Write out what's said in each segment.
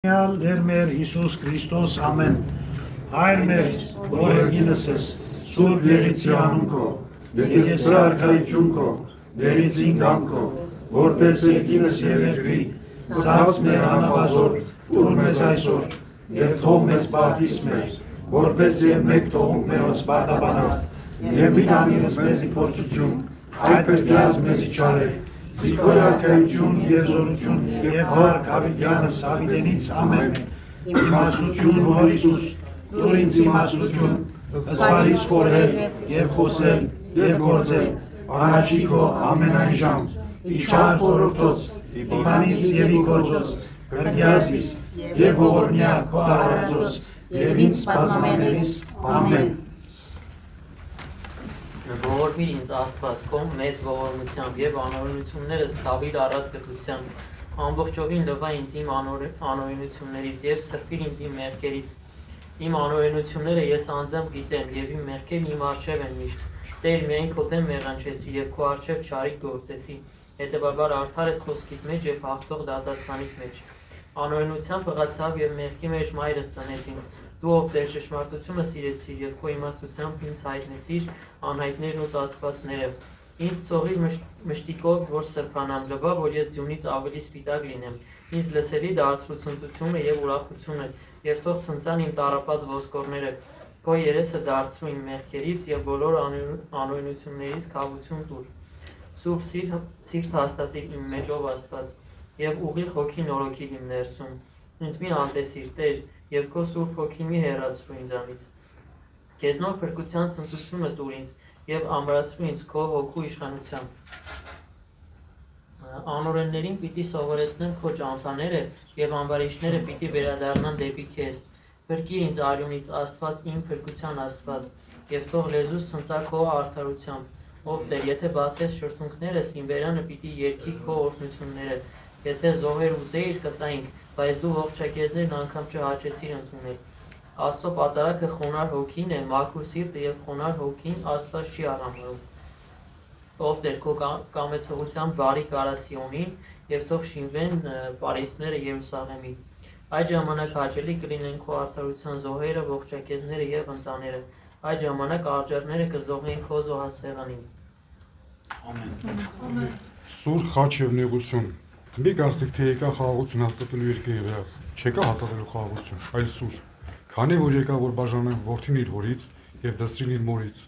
Եր մեր Հիսուս Քրիստոս ամեն Հայր մեր որ եղինս ես Սուրբ եղիցի անուն քո Եկեցի արքայություն քո Դերիցին գամ քո որպես եղինս եւ երկրի Սած մեր անաբազորդ տուր մեզ այսօր եւ թող մեզ բախտիս մեր որպես եւ մեկ թողունք մերոց բարտաբանած եւ մի տանիրս մեզի փորձություն այդ պետքիած մեզի չարել Զիքոր արքայություն և զորություն և հարկ հավիդյանս հավիդենից ամեն իմաստություն որ Հիսուս տուր ինձ իմաստություն ըսպարիս խորհել և խոսել և գործել առաջի քո ամենայն ժամ իչար խորհրդոց իմանից և իգործոց կրկյազիս և ողորմյա քո արարածոց և ինձ սպասմանելիս ամեն Ողորմիր ինձ Աստված քո մեծ ողորմությամբ եւ անօրենություններս կավիր առատ կտությամբ ամբողջովին լվա ինձ իմ անօրենություններից եւ սրբիր ինձ իմ մեղքերից իմ անօրենությունները ես անձամբ գիտեմ եւ իմ մեղքերն իմ առջեւ են միշտ Տեր միայն քո դեմ մեղանչեցի եւ քո առջեւ չարիք գործեցի հետեւաբար արդար ես խոսքիդ մեջ եւ հաղթող դատաստանիդ մեջ անօրենությամբ հղացավ եւ մեղքի մեջ մայրս ծնեց ինձ Դու ով Տեր ճշմարտությունը սիրեցիր եւ քո իմաստությամբ ինձ հայտնեցիր անհայտներն ու ծածկվածները Ինձ ցողիր մշտիկով որ սրբանամ լվա որ ես ձյունից ավելի սպիտակ լինեմ Ինձ լսելի դարձրու ցնծությունը եւ ուրախությունը եւ թող ցնցան իմ տառապած ոսկորները Քո երեսը դարձրու իմ մեղքերից եւ բոլոր անօրենություններից քավություն տուր Սուրբ սիրտ հաստատիր իմ մեջ ով Աստված եւ ուղիղ հոգի նորոգիր իմ ներսում Ինձ մի անտեսիր Տեր եւ քո Սուրբ հոգին մի հեռացրու ինձանից Քեզնով փրկության ցնծությունը տուր ինձ եւ ամրացրու ինձ քո հոգու իշխանությամբ Անօրեններին պիտի սովորեցնեմ քո ճամփաները եւ ամբարիշները պիտի վերադառնան դեպի քեզ Փրկիր ինձ արյունից Աստված իմ փրկության Աստված եւ թող լեզուս ցնծա քո արդարությամբ Ով Տեր եթե բացես շրթունքներս իմ բերանը պիտի երգի քո օրհնությունները Եթե զոհեր ուզեիր կտայինք, բայց դու ողջակեզներն անգամ չհաճեցիր ընդունել Աստծո պատարագը խոնար հոգին է, մաքուր սիրտը եւ խոնար հոգին Աստված չի արամարում Ով Տեր քո կամեցողությամբ բարի կարա Սիոնին եւ թող շինվեն պարիսպները Երուսաղեմի Այդ ժամանակ հաճելի կլինեն քո արդարության զոհերը, ողջակեզները եւ ընծաները Այդ ժամանակ արժերները կզոհեն քո զոհասեղանին Ամեն Սուր խաչ եւ նեղություն Մի կարծիք թե եկա խաղաղություն հաստատելու երկրի վրա, չեկա հաստատելու խաղաղություն, այլ սուր, քանի որ եկա որ բաժանեմ որդին իր հորից եւ դստրին իր մորից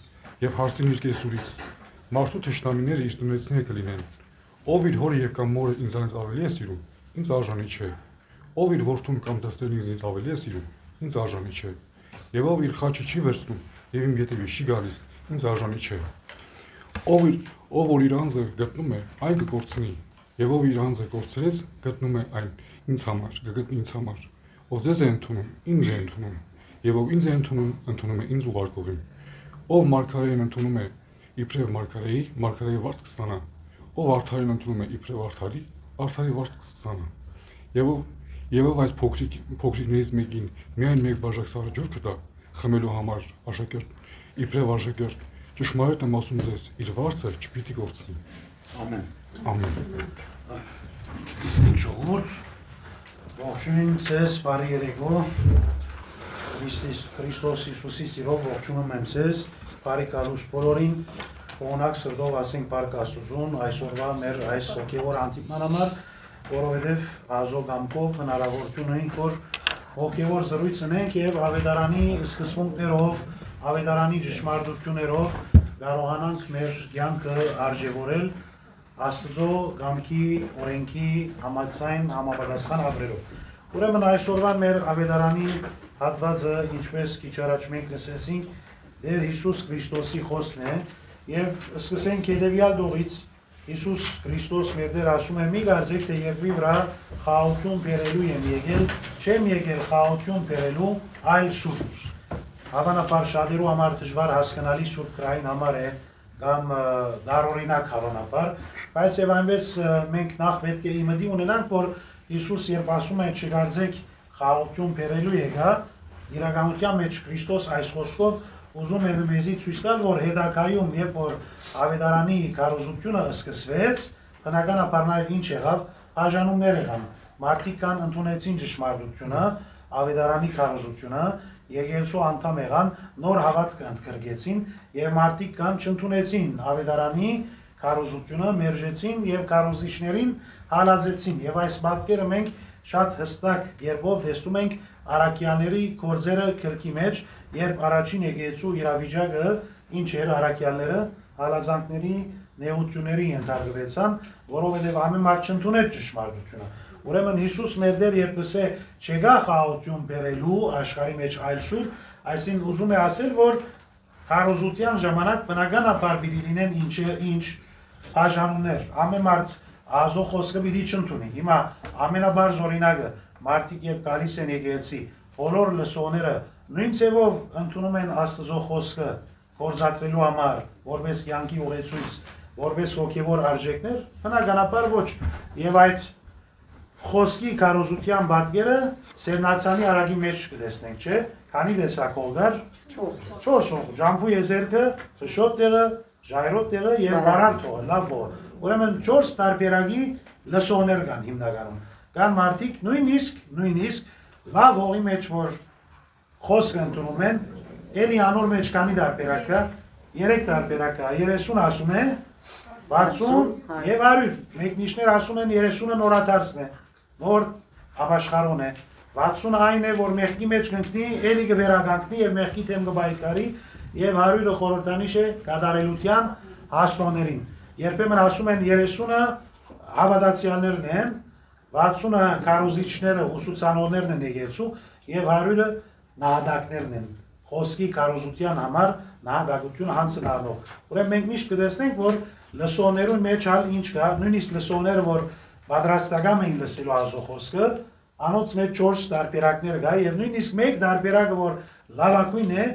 եւ հարսին իր կեսուրից, մարդու թշնամիները իր տնեցիները կլինեն, ով իր հորը եւ կամ մորը ինձանից ավելի է սիրում, ինձ արժանի չէ, ով իր որդուն կամ դստրին ինձ ավելի է սիրում, ինձ արժանի չէ, եւ ով իր խաչը չի վերցնում եւ իմ ետևից չի գալիս, ինձ արժանի չէ, ով որ իր անձը գտնում է, այն կկորցնի Եվ ով իր անձը կորցրեց, գտնում է այն ինձ համար, կգտնի ինձ համար, ով ձեզ է ընդունում, ինձ է ընդունում, եւ ով ինձ է ընդունում է ինձ ուղարկողին, ով մարգարեին ընդունում է իբրև մարգարեի, մարգարեի վարձ կստանա, ով արդարին ընդունում է իբրև արդարի, արդարի վարձ կստանա, եւ ով այս փոքրիկներից մեկին միայն մեկ բաժակ սառը ջուր կտա, խմելու համար աշակերտ, իբրև աշակերտ, ճշմարիտ եմ ասում ձեզ, իր վարձը չպիտի կորցնի Ամեն Ամեն Իսկին ժողովուրդ Ողջույն ձեզ բարի երեկո Քրիստոս Հիսուսի սիրով ողջունում եմ ձեզ բարի կարուստ բոլորին Կողնակ սրտով ասենք բարք Աստծուն այսօրվա մեր այս հոգևոր հանդիպման համար որովհետև ազո գամքով հնարավորություն ունենք որ հոգևոր զրույց ունենք եւ ավետարանի սկզբունքներով ավետարանի ճշմարտություններով կարողանանք մեր կյանքը արժևորել Աստծո գամքի օրենքի համաձայն համապատասխան ապրելով Ուրեմն այսօրվա մեր ավետարանի հատվածը ինչպես քիչ առաջ մենք լսեցինք Տեր Հիսուս Քրիստոսի խոսքն է եւ սկսենք հետեւյալ դողից Հիսուս Քրիստոս մեր Տեր ասում է մի կարծեք թե երկրի վրա խաղաղություն բերելու եմ եկել չեմ եկել խաղաղություն բերելու այլ սուրբ Հավանաբար շատերու համար դժվար հասկանալի սուրբ քրային համար է կամ դարօրինակ հավանաբար, բայց եւ այնպես մենք նախ պետք է իմիջի ունենանք, որ Հիսուս երբ ասում է չգարձեք խաղաղություն բերելու եկա, իրականության մեջ Քրիստոս այս խոսքով ուզում է մեզի ցույց տալ, որ հետագայում երբ որ ավետարանի քարոզությունը սկսվեց, բնականաբար նաեւ ինչ եղավ, բաժանումներ եղան, մարդիկ կան ընդունեցին ճշմարտությունը, ավետարանի քարոզությունը, եկեղեցու անդամ եղան, նոր հավատք ընդգրկեցին եւ մարդիկ կան չընդունեցին ավետարանի քարոզությունը, մերժեցին եւ քարոզիչներին հալածեցին եւ այս պատկերը մենք շատ հստակ կերպով տեսնում ենք Արաքյանների գործերը քրկի մեջ, երբ առաջին եկեղեցու իրավիճակը ինչ էր արաքյալները հալածանքների նեղությունների ենթարկվեցան, որովհետև ամեն մարդ չընդունեց ճշմարտությունը։ Ուրեմն Հիսուս մեր դեր երբսե չեկա խաղաղություն բերելու աշխարհի մեջ այլ սուր, այսինքն ուզում է ասել, որ քարոզության ժամանակ բնականաբար պիտի լինեն ինչ բաժանումներ։ Ամեն մարդ Աստծո խոսքը պիտի չընդունի։ Հիմա ամենաբարձ օրինակը մարդիկ երբ գալիս են եկեղեցի, բոլոր լսողները նույն ձևով ընդունում են Աստծո խոսքը գործադրելու համար, որպես կյանքի ուղեցույց, որպես հոգևոր արժեքներ, բնականաբար ոչ։ Եվ այդ խոսքի քարոզության պատկերը Սերնացանի արագի մեջ կտեսնենք, չէ՞։ Քանի տեսակով կար 4 ջամփու եզերքը, շոտ տեղը, ժայռոտ տեղը եւ վարար թողը, լավ բողը։ Ուրեմն 4 տարբերակի լսողներ կան հիմնականում։ Կան մարդիկ նույնիսկ լավ հողի մեջ որ խոսք ընդունում են, էլի անոր մեջ կանի տարբերակ կա, 3 տարբերակ կա, 30 ասում է, 60 եւ 100։ Մեկնիշներ ասում են 30-ը նորաթարցն է, նոր ապաշխարոն է։ 60 այն է, որ մեղքի մեջ կընկնի, էլի կվերականգնի եւ մեղքի թեմ կբայկարի, եւ 100-ը խորհրդանիշ է կատարելության հաստոներին։ Երբեմն ասում են 30-ը հավատացյալներն են, 60-ը քարոզիչները, ուսուցանողներն են եկեղեցու եւ 100-ը նահատակներն են։ Խոսքի քարոզության համար նահատակություն հանձնարարող։ Ուրեմն մենք միշտ կտեսնենք, որ լսողներու մեջ հալ ինչ կա, նույնիսկ լսողները, որ պատրաստական էին լսելու Աստծո խոսքը, անոնց մեջ 4 տարբերակներ կա եւ նույնիսկ մեկ տարբերակը, որ լավագույն է,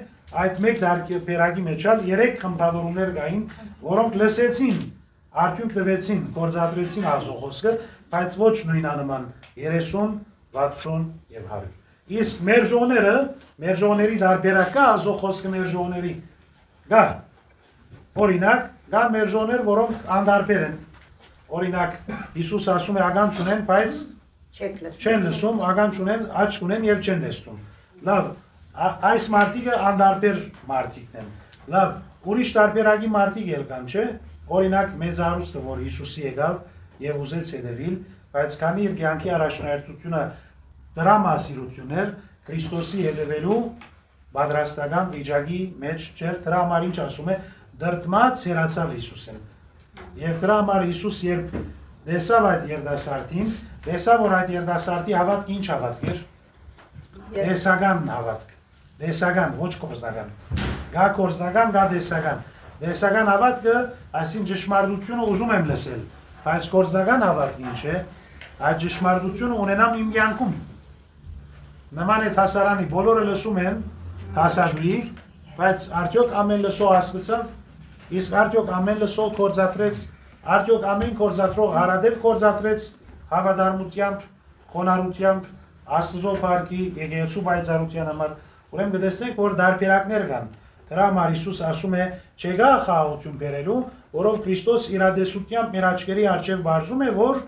այդ մեկ տարբերակի մեջ հալ 3 խմբավորումներ կային, որոնք լսեցին, արդյունք տվեցին, գործադրեցին Աստծո խոսքը, բայց ոչ նույնանման 30, 60 եւ 100։ Իսկ մերժողների տարբերակ կա Աստծո խոսքը մերժողների։ Կա։ Օրինակ, կա մերժողներ, որոնք անդարբեր են։ Օրինակ, Հիսուս ասում է ագան չունեն, բայց չեն լսում, ագան չունեն, աչք ունեն եւ չեն տեսնում։ Լավ, այս մարդիկը անդարբեր մարդիկն են։ Լավ, ուրիշ տարբերակի մարդիկ էլ կան, չէ՞։ Օրինակ, մեծ հարուստը, որ Հիսուսի եկավ եւ ուզեց հետևիլ, բայց քանի իր կյանքի առաջնահերթությունը դրամասիրությունն էր, Քրիստոսի հետևելու պատրաստական վիճակի մեջ չէր, դրա համար ինչ ասում է, դրդմած հեռացավ Հիսուսին։ Եվ դրա համար Հիսուս երբ տեսավ այդ երդասարտին, տեսավ որ այդ երդասարտի հավատքը ինչ հավատք էր։ Տեսական հավատք։ Տեսական, ոչ կորզական։ Գա կորզական, գա տեսական։ Տեսական հավատքը, այսինքն ճշմարտությունը ուզում եմ լսել, բայց կորզական հավատքը ինչ է, այդ ճշմարտությունը ունենամ իմ կյանքում։ Նման է հասարանի, բոլորը լսում են հասարի, բայց արդյոք ամեն լսող հասկացավ, իսկ արդյոք ամեն լսող կործադրեց, արդյոք ամեն կործադրող հարադեպ կործադրեց հավատարմությամբ, խոնարհությամբ, Աստծո փառքի, եկեղեցու պայծառության համար։ Ուրեմն կտեսնենք, որ դարբերակներ կան։ Դրա համար Հիսուս ասում է, չեկա խաղաղություն բերելու, որով Քրիստոս իրադեսությամբ մեր աչքերի առջև բարձում է, որ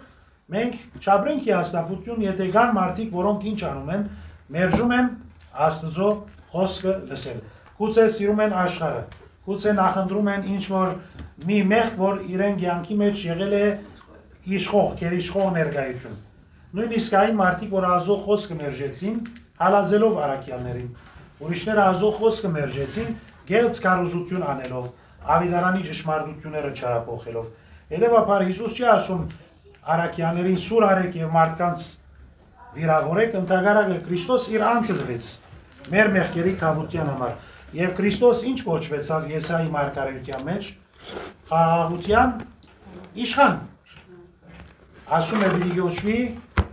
մենք չապրենք հիասթափություն, եթե կան մարդիկ, որոնք ինչ անում են, մերժում են Աստծո խոսքը լսել։ Գուցե սիրում են աշխարհը, գուցե նախընտրում են ինչ որ մի մեղք, որ իրեն կյանքի մեջ եղել է իշխող, գերիշխող ներկայություն։ Նույնիսկ այն մարդիկ, որ Աստծո խոսքը մերժեցին, հալածելով առաքյալներին, ուրիշները Աստծո խոսքը մերժեցին, գեղձ քարոզություն անելով, ավետարանի ճշմարտությունները չարափոխելով։ Հետևաբար Հիսուս չի ասում առաքյալներին սուր արեք եւ մարդկանց վիրավորեք, ընդհանրակը Քրիստոս իր անձը տվեց մեր մեղքերի քավության համար։ Եվ Քրիստոս ինչ կոչվեցավ Եսայի մարգարեության մեջ, խաղաղության իշխան։ Ասում է պիտի կոչվի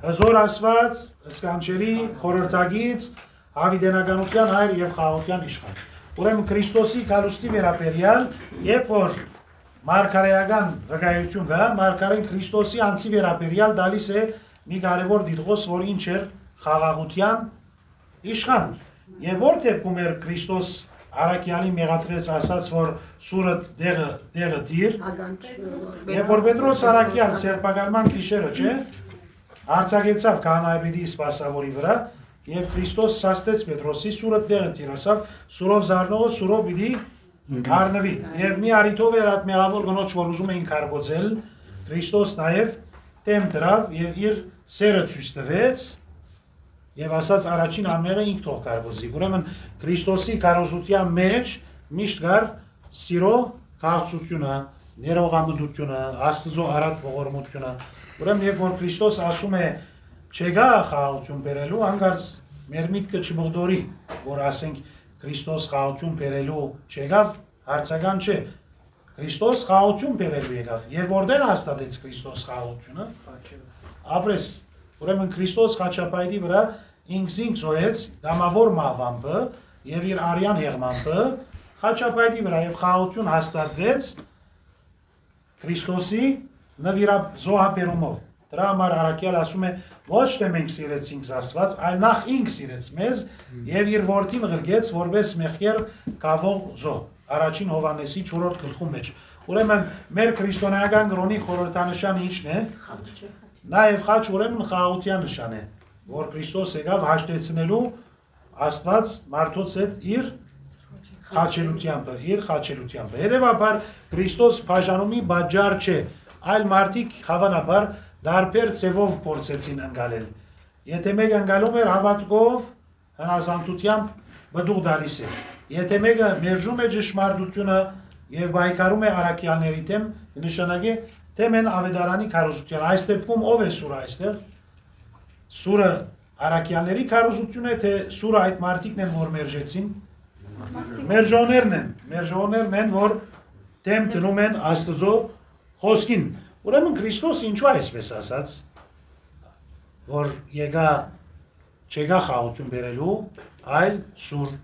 հզոր ասված, սկանչերի, խորհրդագից, հավիտենականության հայր եւ խաղաղության իշխան։ Ուրեմն Քրիստոսի կալուստի վերաբերյալ, երբ որ մարգարեական վկայություն կա, մարգարեն Քրիստոսի անձի վերաբերյալ տալիս է մի կարևոր դիտողս, որ ինչ էր խաղաղության իշխան։ Եվ որ դեպքում էր Քրիստոս առաքյալի մեղադրեց ասաց, որ սուրը դեղը դիր, երբ որ Պետրոս առաքյալ սերպակալման գիշերը, չէ, արձակեցավ քահանայապետի սպասավորի վրա եւ Քրիստոս սաստեց Պետրոսի սուրը տեղը տիրասավ սուրով զարնողը սուրով պիտի առնվի եւ մի արիթով էր այդ մեղավոր գնոջ որ ուզում էին քարկոծել Քրիստոս նաեւ դեմ դրավ եւ իր սերը ցույց տվեց եւ ասաց առաջին ամենը ինք թող քարկոծի ուրեմն Քրիստոսի կարոզության մեջ միշտ կար սիրո քաղցությունը ներողամտությունը Աստծո արած ողորմությունը ուրեմն երբ որ Քրիստոս ասում է չեկա խաղաղություն բերելու հանգարց մեր միտքը չմողդորի որ ասենք Քրիստոս խաղաղություն բերելու չեկավ հարցական չէ Քրիստոս խաղաղություն բերելու եկավ եւ որտեղ հաստատեց Քրիստոս խաղաղությունը ապրես ուրեմն Քրիստոս խաչապայտի վրա ինքզինք զոհեց գամավոր մահվամբը եւ իր արյան հեղմամբը խաչապայտի վրա եւ խաղաղություն հաստատվեց Քրիստոսի նվիրապ զոհաբերումով դրա համար Արաքյալ ասում է ոչ թե մենք սիրեցինք Աստված, այլ նախ ինք սիրեց մեզ եւ իր որդին ղրգեց որպես մեղքեր կավող զոհ առաջին Հովհաննեսի 4-րդ գլխում մեջ ուրեմն մեր քրիստոնեական գրոնի խորհրդանշանը ի՞նչն է նաեւ խաչ ուրեմն խաղաղության նշան է որ Քրիստոս եկավ հաշտեցնելու Աստված մարդոց հետ իր խաչելությամբ հետեւաբար Քրիստոս բաժանումի բաժար չէ այլ մարդիկ հավանաբար դարբեր ծևով փորձեցին ընկալել եթե մեկը ընկալում էր հավատքով հնազանդությամբ բդուղ դալիս է եթե մեկը մերժում է ճշմարտությունը եւ բայկարում է արաքյալների դեմ նշանակի թե մեն ավետարանի քարոզության այս դեպքում ով է սուրը այստեղ սուրը արաքյալների քարոզությունն է թե սուրը այդ մարդիկն են որ մերժեցին մերժողներն են որ դեմ դնում են Աստծո խոսքին ուրեմն Քրիստոս ինչու այսպես ասաց որ եկա չեկա խաղաղություն բերելու այլ սուր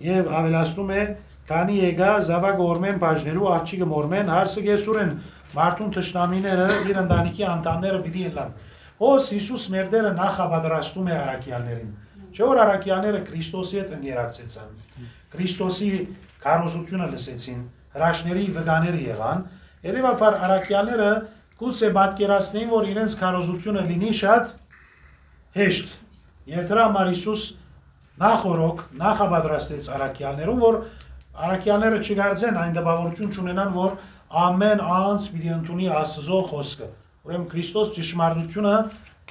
եւ ավելացնում է քանի եկա զավակ օրմեն բաժնելու աղջիկը մորմեն հարսը գեսուրեն մարդուն թշնամիները իր ընտանիքի անդամները պիտի ելան Հոս Հիսուս մեր Տերը նախապատրաստում է արաքյալներին չէ որ արաքյալները Քրիստոսի հետ ընկերակցեցան Քրիստոսի քարոզությունը լսեցին հրաշների վկաները եղան երևաբար արաքյալները Գուցե պատկերացնեին, որ իրենց քարոզությունը լինի շատ հեշտ։ Եվ դրա համար Հիսուս նախորոք նախապատրաստեց արաքյալներուն, որ արաքյալները չգարձեն այն դպավորություն չունենան, որ ամեն անձ պիտի ընդունի Աստծո խոսքը։ Ուրեմն Քրիստոս ճշմարտությունը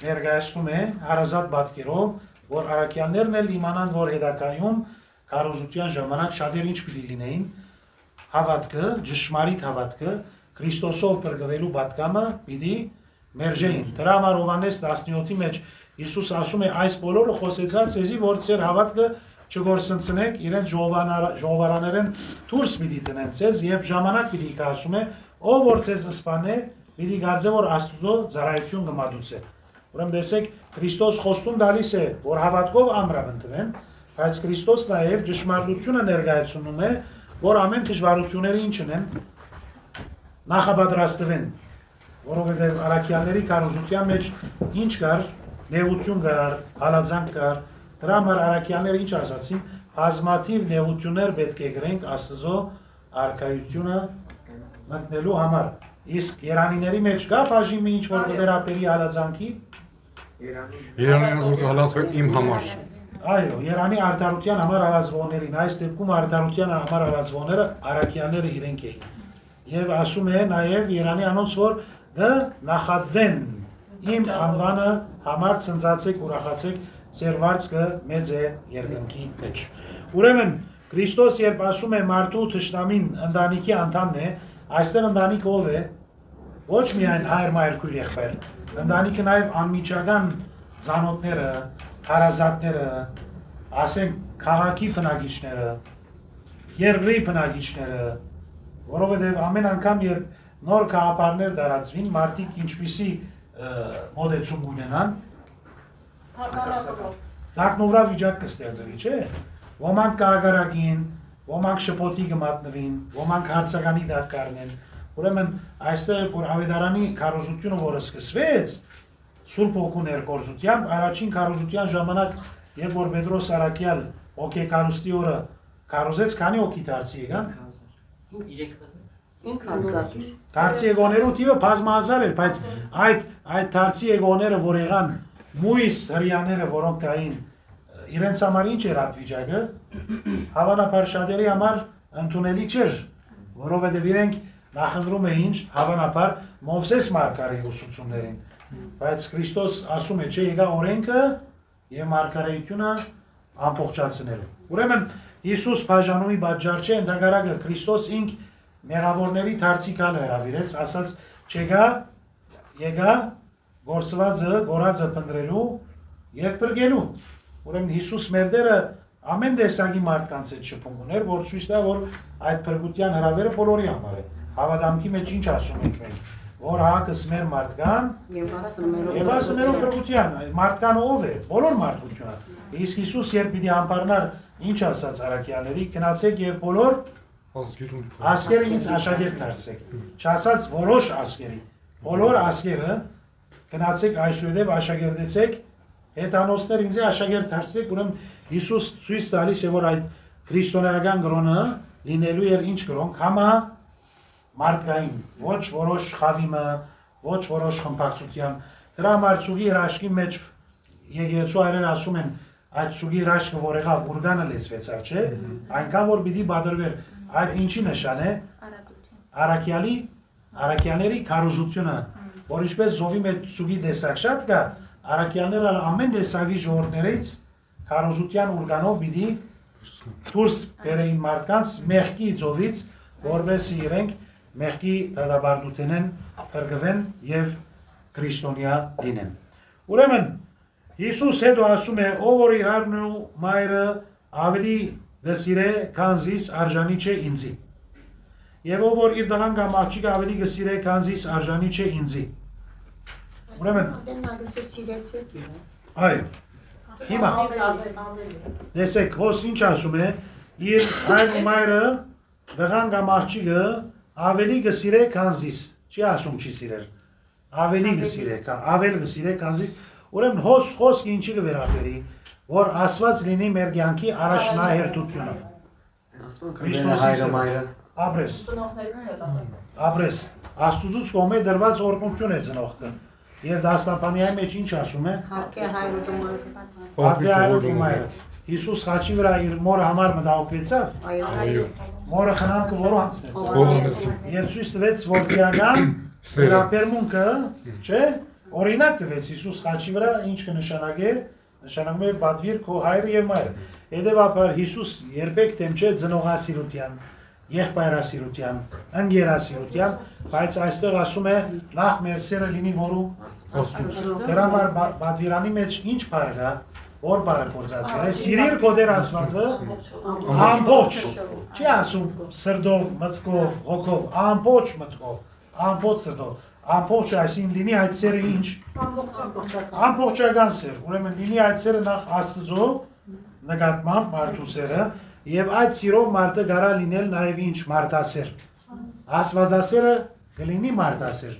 ներկայացնում է հարազատ պատկերով, որ արաքյալներն էլ իմանան, որ հետագայում քարոզության ժամանակ շատեր ինչ պիտի լինեին, հավատքը, ճշմարիտ հավատքը Քրիստոսով կրկնվելու պատգամը պիտի մերժեին։ Դրա համար Հովհաննես 17-ի մեջ Հիսուս ասում է այս բոլորը խոսեցած էզի, որ ձեր հավատքը չգործընծնեք, իրենց ժողովարաներեն դուրս պիտի տնեն ձեզ եւ ժամանակ պիտի կա ասում է, ով որ ձեզ սպանե, պիտի գարձե որ Աստծո ծառայություն կմատուցե։ Ուրեմն տեսեք, Քրիստոս խոստում տալիս է, որ հավատքով ամրապ ընտրեն, բայց Քրիստոս նաեւ ճշմարտությունը ներկայացնում է, որ ամեն դժվարությունները ինչն են նախապատրաստվեն, որովհետև արաքյալների քարոզության մեջ ինչ կար, նեղություն կար, հալածանք կար, դրա համար արաքյալները ինչ ասացին, բազմաթիվ նեղություններ պետք է գրենք Աստծո արքայությունը մտնելու համար։ Իսկ երանիների մեջ կա բաժիմը ինչ որ վերաբերի հալածանքի։ Երանին որ հալածվել իմ համար։ Այո, Երանի արդարության համար հալածվողներին, այս դեպքում արդարության համար հալածվողները արաքյալները իրենք էին։ Եվ ասում է նաև Երանի անոնց որ նախատվեն իմ անվանը համար ցնծացեք ուրախացեք ձեր վարձքը մեծ է երկնքի մեջ։ Ուրեմն Քրիստոս երբ ասում է մարդու թշնամին ընտանիքի անդամն է, այստեղ ընտանիքը ով է։ Ոչ միայն հայր մայր քույր եղբայր, ընտանիքը նաև անմիջական ծանոթները, հարազատները, ասենք քաղաքի բնակիչները, երկրի բնակիչները, որովհետև ամեն անգամ երբ նոր քաղաքներ դարածվին, մարդիկ ինչպիսի մոտեցում ունենան, դակնովրա վիճակ կստեղծվի, չէ՞։ Ոմանք կհագարակին, ոմանք շփոթի կմատնվին, ոմանք հարցականի դակ կառնեն։ Ուրեմն այստեղ որ ավետարանի քարոզությունը որը սկսվեց Սուրբ Հոգու ներգործությամբ, առաջին քարոզության ժամանակ, երբ որ Պետրոս Արաքյալ հոգեկարուստի օրը քարոզեց, քանի հոգի դարձի եկան։ Ինքը ասած էր։ Դարձի եկողներու թիվը բազմահազար էր, բայց այդ դարձի եկողները, որ եղան մույս հրյաները, որոնք կային, իրենց համար ինչ էր այդ վիճակը, հավանաբար շատերի համար ընդունելի չէր, որովհետև իրենք նախընտրում էին հավանաբար Մովսես մարգարեի ուսուցումներին, բայց Քրիստոս ասում է, չէ, եկա օրենքը եւ մարգարեությունը ամբողջացնելու։ Ուրեմն Հիսուս բաժանումի պատճառ չէ, ընդհակառակը Քրիստոս ինք մեղավորների դարձիկալը հրավիրեց, ասաց, չեկա, եկա գործվածը փնտրելու եւ բրգելու։ Ուրեմն Հիսուս մեր դերը ամեն տեսակի մարդկանց հետ շփում ուներ, որ ցույց տա, որ այդ փրկության հրավերը բոլորի համար է։ Հավատամքի մեջ ինչ ասում ենք մենք, որ հակս մեր մարդկան Եվ ասում եւ ասում մեր փրկության, մարդկան ով է, բոլոր մարդկությունը։ Իսկ Հիսուս երբ պիտի ամբարնար, ինչ ասաց արաքյալների, գնացեք եւ բոլոր ասկերը ինձ աշակերտ դարձեք։ Չասաց որոշ ասկերի, բոլոր ասկերը գնացեք այսուհետև աշակերտեցեք, հետանոցներ ինձ աշակերտ դարձեք, ուրեմն Հիսուս ցույց տալիս է, որ այդ քրիստոնեական կրոնը լինելու է ինչ կրոնք, համա մարդկային, ոչ որոշ խավիմը, ոչ որոշ խմբակցության։ Դրա համար ցուգի հրաշքի մեջ եկեղեցու այրերը ասում են, այդ ցուգի հրաշքը, որ եղավ, ուրգանը լեցվեցավ, չէ՞, այնքան որ պիտի բادرվեր, այդ ինչի նշան է, արաքյաների քարոզությունը, որ ինչպես զովի մեջ ցուգի տեսակ շատ կա, արաքյանները ամեն տեսակի ժողովուրդներից քարոզության ուրգանով պիտի դուրս բերեին մարդկանց մեղքի ծովից, որովհետեւ իրենք մեղքի դատաբարդութենեն փրկվեն եւ քրիստոնյա լինեն։ Ուրեմն Հիսուս հետո ասում է, ով որ իր արն ու մայրը ավելի գսիրե, քան զիս արժանի չէ ինձի։ Եվ ով որ իր դղան կամ աղջիկը ավելի գսիրե, քան զիս արժանի չէ ինձի։ Ուրեմն այո։ Հիմա տեսեք, հոս ինչ ասում է, իր արն ու մայրը դղան կամ աղջիկը ավելի գսիրե, քան զիս։ Չի ասում չի սիրեր։ Ավելի գսիրե, ավել գսիրե, քան զիս։ Ուրեմն հոս խոսքը ինչի կվերապերի, որ ասված լինի մեր կյանքի առաջնահերթությունը։ Քրիստոսի ապրես։ Ապրես։ Աստուծուց կողմէ դրված օրհնություն է ծնողքը։ Եվ դաստապանյայի մեջ ինչ ասում է։ Հարկե հայրը մայրը։ Հիսուս խաչի վրա իր մորը համար մտահոգվեցավ։ Այո։ Մորը խնամքը որո անցնեց։ Եվ ցույց տվեց, որ քիական վերապերմունքը, չէ՞, օրինակ տվեց Հիսուս խաչի վրա, ինչ կնշանակե, նշանակում է պատվիր քո հայրը եւ մայրը։ Հետևաբար Հիսուս երբեք դեմ չէ ծնողասիրության, եղբայրասիրության, ընկերասիրության, բայց այստեղ ասում է նախ մեր սերը լինի որու Աստծո։ Դրա համար պատվիրանի մեջ ինչ բառ կա, որ բառը կործածվել է, սիրիր քո Տեր Աստվածը ամբողջ, չի ասում սրտով, մտքով, հոգով, ամբողջ մտքով, ամբողջ սրտով, ամբողջ այսին լինի այդ սերը ինչ, ամբողջական սեր, ուրեմն լինի այդ սերը նախ Աստծո նկատմամբ մարդու սերը եւ այդ սիրով մարդը կարա լինել նաեւ ինչ մարդասեր, Աստվածասերը կլինի մարդասեր,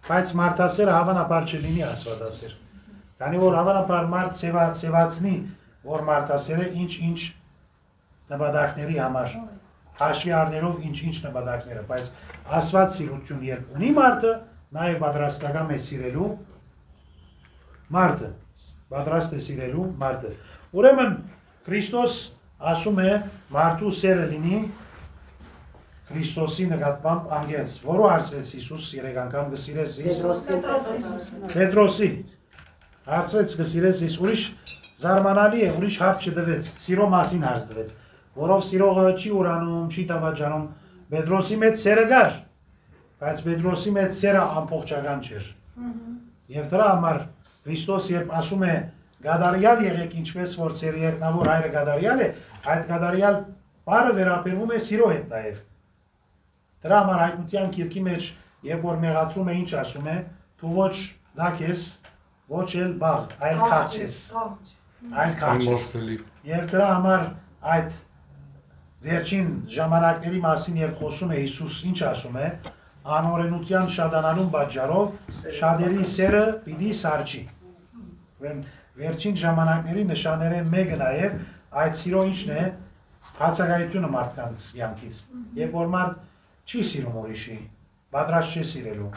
բայց մարդասերը հավանաբար չլինի Աստվածասեր, քանի որ հավանաբար մարդ ծեվացնի, որ մարդասերը ինչ նպատակների համար, հաշվի առնելով ինչ նպատակները, բայց Աստված սիրություն երբ ունի մարդը, նաև պատրաստական է սիրելու մարդը, պատրաստ է սիրելու մարդը։ Ուրեմն Քրիստոս ասում է մարդու սերը լինի Քրիստոսի նկատմամբ անգեց, որը հարցրեց Հիսուս 3 անգամ գսիրես Պետրոսի, հարցրեց գսիրես իս, ուրիշ զարմանալի է, ուրիշ հարց չդվեց, սիրո մասին հարց դվեց, որով սիրողը չի ուրանում, չի տավաճանում, Պետրոսի մեջ սերը կար, բայց Պետրոսի մեջ սերը ամբողջական չէր։ Եվ դրա համար Քրիստոս երբ ասում է գադարյալ եղեք ինչպես որ ծեր երկնավոր հայրը գադարյալ է, այդ գադարյալ բառը վերաբերվում է սիրո հետ նաև։ Դրա համար հայտնության գիրքի մեջ երբ որ մեղադրում է ինչ ասում է, դու ոչ լակ ես, ոչ էլ բաղ, այլ քաջ ես։ Այլ քաջ ես։ Եվ դրա համար այդ վերջին ժամանակների մասին երբ խոսում է Հիսուս ինչ ասում է, անօրենության շատանալուն պատճառով շատերի սերը պիտի սարճի։ Վերջին ժամանակների նշանները մեկը նաև այդ սիրո ինչն է, բացակայությունը մարդկանց կյանքից։ Երբ որ մարդ չի սիրում ուրիշի, պատրաստ չի սիրելու։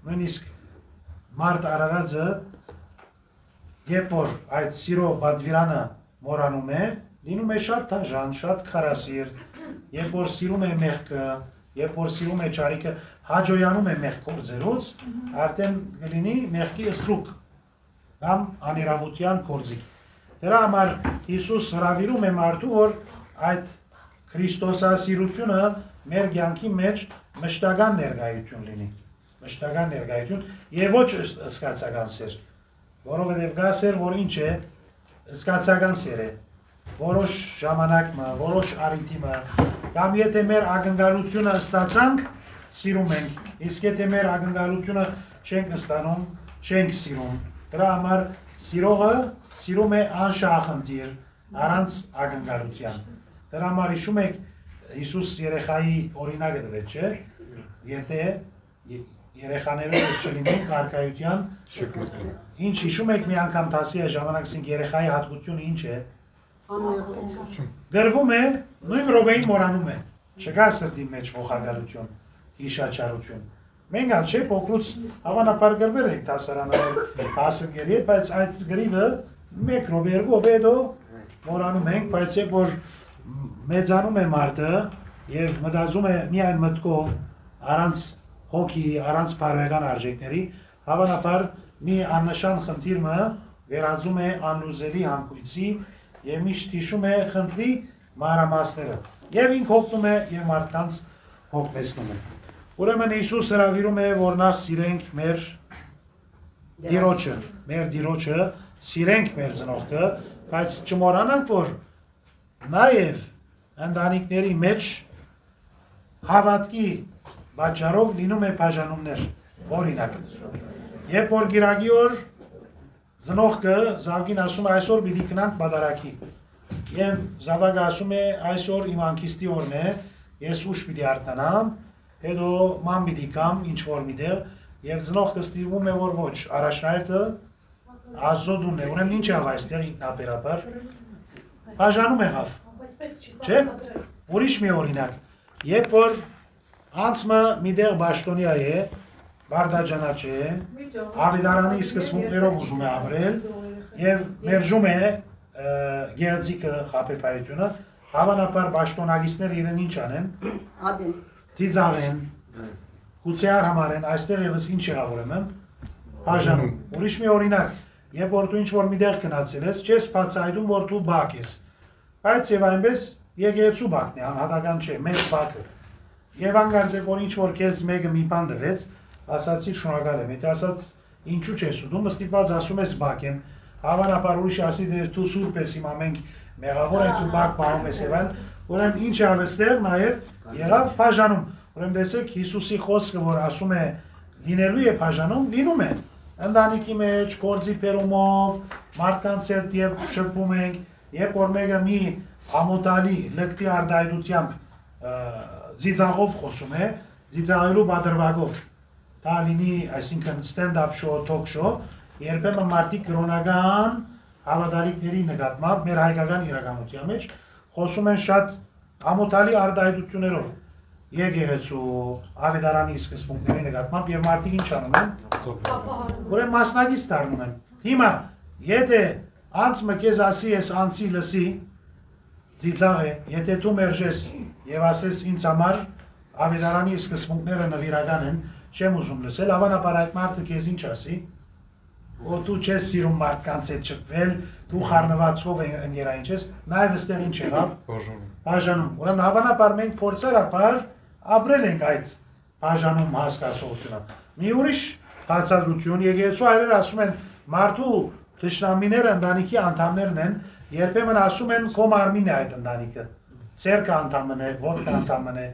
Նույնիսկ մարդ արարածը, երբ որ այդ սիրո բադվիրանը մորանում է, լինում է շատ դաժան, շատ քարասիրտ, երբ որ սիրում է մեղքը, երբ որ սիրում է ճարիքը, հաջոյանում է մեղք գործերուց, արդեն կլինի մեղքի ստրուկ կամ անիրավության գործիք։ Դրա համար Հիսուս հրավիրում է մարդու, որ այդ Քրիստոսասիրությունը մեր կյանքի մեջ մշտական ներկայություն լինի, մշտական ներկայություն եւ ոչ սկացական սեր, որովհետեւ կա սեր, որ ինչ է, սկացական սեր է, որոշ ժամանակը, որոշ առիթիմը, կամ եթե մեր ակնկալությունը ստացանք, սիրում ենք, իսկ եթե մեր ակնկալությունը չենք ստանում, չենք սիրում։ Դրա համար սիրողը սիրում է անշահախնդիր, առանց ակնկալության։ Դրա համար հիշում եք Հիսուս երեխայի օրինակը տվեց, չէ՞։ Եթե երեխաները չլինեն կարգայության, ինչ հիշում եք մի անգամ դասի ժամանակին երեխայի հատկությունը ինչ է։ Գրվում է, նույն րոպեին մոռանում է։ Չկա սրտի մեջ ողակալություն, հիշաչարություն։ Մենք ալ չէ փոքրուց հավանաբար գրվել ենք դասարաններում հասնկերի, բայց այդ գրիվը 1 րոպե 2 րոպե հետո մոռանում ենք, բայց երբ որ մեծանում է մարդը եւ մտածում է միայն մտքով, առանց հոգի, առանց բարոյական արժեքների, հավանաբար մի աննշան խնդիրը վերածում է անլուծելի հանգույցի եւ միշտ հիշում է խնդրի մանրամասները եւ ինք հոգնում է եւ մարդկանց հոգնեցնում է։ Ուրեմն Հիսուս հրավիրում է, որ նախ սիրենք մեր Տիրոջը, սիրենք մեր ծնողքը, բայց չմոռանանք, որ նաեւ ընտանիքների մեջ հավատքի պատճառով լինում է բաժանումներ, օրինակ։ Երբ որ գիրակի օր ծնողքը զավակին ասում է այսօր պիտի գնանք բադարակի, եւ զավակը ասում է այսօր իմ անկիստի օրն է, ես ուշ պիտի արթնանամ, հետո ման պիտի կամ ինչ որ միտեղ, եւ ծնողքը ստիպում է, որ ոչ, առաջնահերթը ազոդուն է, ուրեմն ինչ ավ այստեղ ինքնաբերաբար բաժանում եղավ, չէ՞։ Ուրիշ մի օրինակ, երբ որ անցմը միտեղ բաշտոնիա է, բարդաջանաչ է, ավետարանի սկզբունքներով ուզում է ապրել եւ մերժում է գեղեցիկը խաբեբայությունը, հավանաբար բաշտոնագիստները իրեն ինչ անեն, ծիծաղեն, գուցեար համարեն, այստեղ եւս ինչ եղավ ուրեմն, բաժանում։ Ուրիշ մի օրինակ, երբ որ դու ինչ որ միտեղ գնացել ես, չես բացահայտում, որ դու բակ ես, բայց եւ այնպես եկեղեցու բակն է, անհատական չէ, մեծ բակը։ Եվ անգարձեք, որ ինչ որ քեզ մեկը մի բան տվեց, ասացի շնորհակալ եմ, եթե ասած ինչու չես ուտում, ստիպված ասում ես բակ եմ, հավանաբար ուրիշ ասի դե դու սուրբ ես, հիմա մենք մեղավոր ենք, դու բակ պահում ես եւ այլն, ուրեմն ինչ ավստեղ նաեւ եղավ բաժանում։ Ուրեմն տեսեք Հիսուսի խոսքը, որ ասում է լինելու է բաժանում, լինում է։ Ընտանիքի մեջ գործի բերումով, մարդկանց հետ եւ շփվում ենք, երբ որ մեկը մի ամոթալի լկտի արդայդությամբ ծիծաղով խոսում է, ծիծաղելու բادرվագով, դա լինի, այսինքն stand-up show, talk show, երբեմն մարդիկ կրոնական հավատալիքների նկատմամբ մեր հայկական իրականության մեջ խոսում են շատ ամոթալի արդայդություններով, եկեղեցու, ավետարանի սկզբունքների նկատմամբ եւ մարդիկ ինչ անում են, ուրեմն մասնակից դառնում են։ Հիմա, եթե անցը քեզ ասի, ես անցի լսի, ծիծաղ է, եթե դու մերժես եւ ասես ինձ համար ավետարանի սկզբունքները նվիրական են, չեմ ուզում լսել, հավանաբար այդ մարդը քեզ ինչ ասի, որ դու չես սիրում մարդկանց հետ շփվել, դու խառնվածքով ընկերային ես, նաեւ այստեղ ինչ եղավ, բաժանում։ Ուրեմն հավանաբար մենք փորձարաբար ապրել ենք այդ բաժանում հասկացողությունը։ Մի ուրիշ բացատրություն եկեղեցու այրեր ասում են մարդու թշնամիները ընտանիքի անդամներն են, երբեմն ասում են քո մարմինն է այդ ընտանիքը, ցերկը անդամն է, ոտքը անդամն է,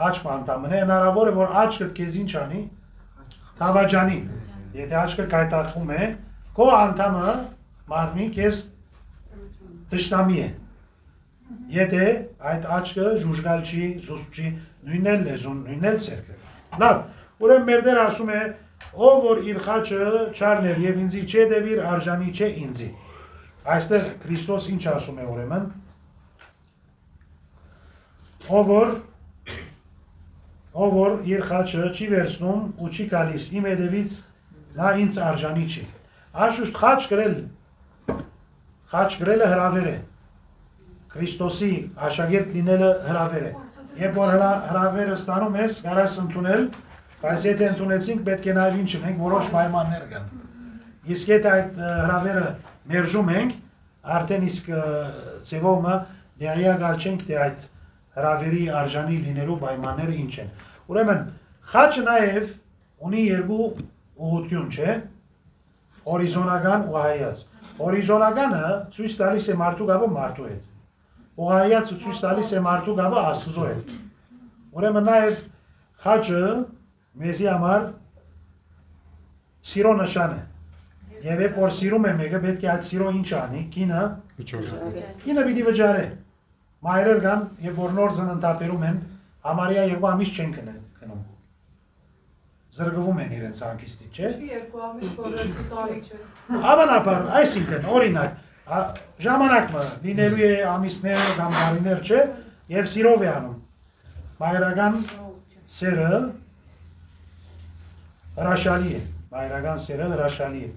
աչքը անդամն է, հնարավոր է որ աչքդ քեզ ինչ անի, թավաջանի, եթե աչքը կայտակվում է, քո անդամը մարմին քեզ թշնամի է, եթե այդ աչքը ժուժգալ չի, զուսպ չի, նույնն էլ լեզուն, նույնն էլ ցերկը։ Լավ, ուրեմն մեր Տեր ասում է, ով որ իր խաչը չառներ եւ ինձի չդեվիր, արժանի չէ ինձի։ Այստեղ Քրիստոս ինչ ասում է ուրեմն, ով որ իր խաչը չի վերցնում ու չի գալիս իմ հետևից, նա ինձ արժանի չի։ Անշուշտ խաչ գրելը հրավեր է։ Քրիստոսի աշակերտ լինելը հրավեր է։ Երբ որ հրավերը ստանում ես, կարաս ընդունել, բայց եթե ընդունեցինք, պետք է նաև ինչ ունենք, որոշ պայմաններ կան։ Իսկ եթե այդ հրավերը մերժում ենք, արդեն իսկ ծևոմը դիագալ չենք, թե այդ հրավերի արժանի լինելու պայմանները ինչ են։ Ուրեմն, խաչը նաև ունի երկու ուղղություն, չէ՞։ Հորիզոնական ու հայաց։ Հորիզոնականը ցույց տալիս է մարդու գաբը մարդու հետ։ Ուղղայացը ցույց տալիս է մարդու գաբը Աստծո հետ։ Ուրեմն նաև խաչը մեզի համար սիրո նշան է։ Եվ երբ որ սիրում է մեկը, պետք է այդ սիրո ինչ անի, կինը պիտի վճարի։ Մայրեր կան, երբ որ նոր ծննդաբերում են, համարյա 2 ամիս չեն քնում։ Զրկվում են իրենց հանգիստից, չէ՞։ Չի 2 ամիս, որ 2 տարի չէ։ Հավանաբար, այսինքն, օրինակ, ժամանակը լինելու է ամիսներ կամ տարիներ, չէ՞, եւ սիրով է անում։ Մայրական սերը հրաշալի է, մայրական սերը հրաշալի է։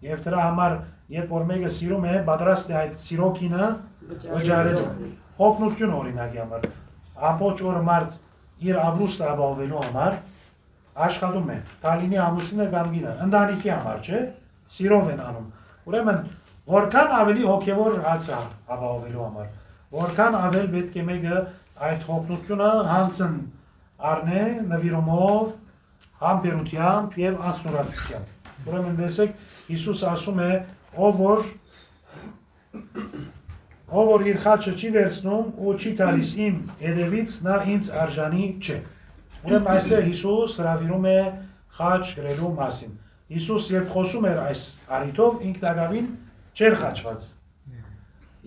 Եվ դրա համար, երբ որ մեկը սիրում է, պատրաստ է այդ սիրո կինը վճարելու։ Հոգնություն օրինակի համար, ամբողջ օրը մարդ իր ապրուստը ապահովելու համար աշխատում է, տալինի ամուսինը կամ կինը, ընտանիքի համար, չէ, սիրով են անում։ Ուրեմն, որքան ավելի հոգևոր հաց է ապահովելու համար, որքան ավել պետք է մեկը այդ հոգնությունը հանցն առնե նվիրումով, համբերությամբ եւ անսնորացությամբ։ Ուրեմն տեսեք, Հիսուս ասում է, ով որ իր խաչը չի վերցնում ու չի գալիս իմ հետևից, նա ինձ արժանի չէ։ Ուրեմն այստեղ Հիսուս հրավիրում է խաչ գրելու մասին։ Հիսուս երբ խոսում էր այս առիթով, ինքնագավին չէր խաչված։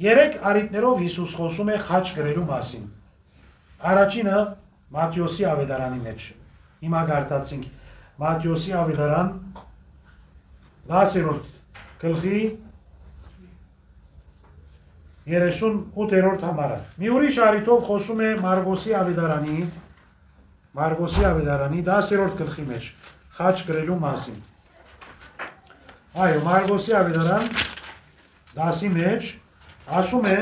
3 առիթներով Հիսուս խոսում է խաչ գրելու մասին։ Առաջինը Մատթեոսի ավետարանի մեջ։ Հիմա գարտացինք Մատթեոսի ավետարան 10-րդ գլխի 38-րդ համարը։ Մի ուրիշ առիթով խոսում է Մարգոսի ավետարանի 10-րդ գլխի մեջ խաչ գրելու մասին։ Այո, Մարգոսի ավետարան 10-ի մեջ ասում է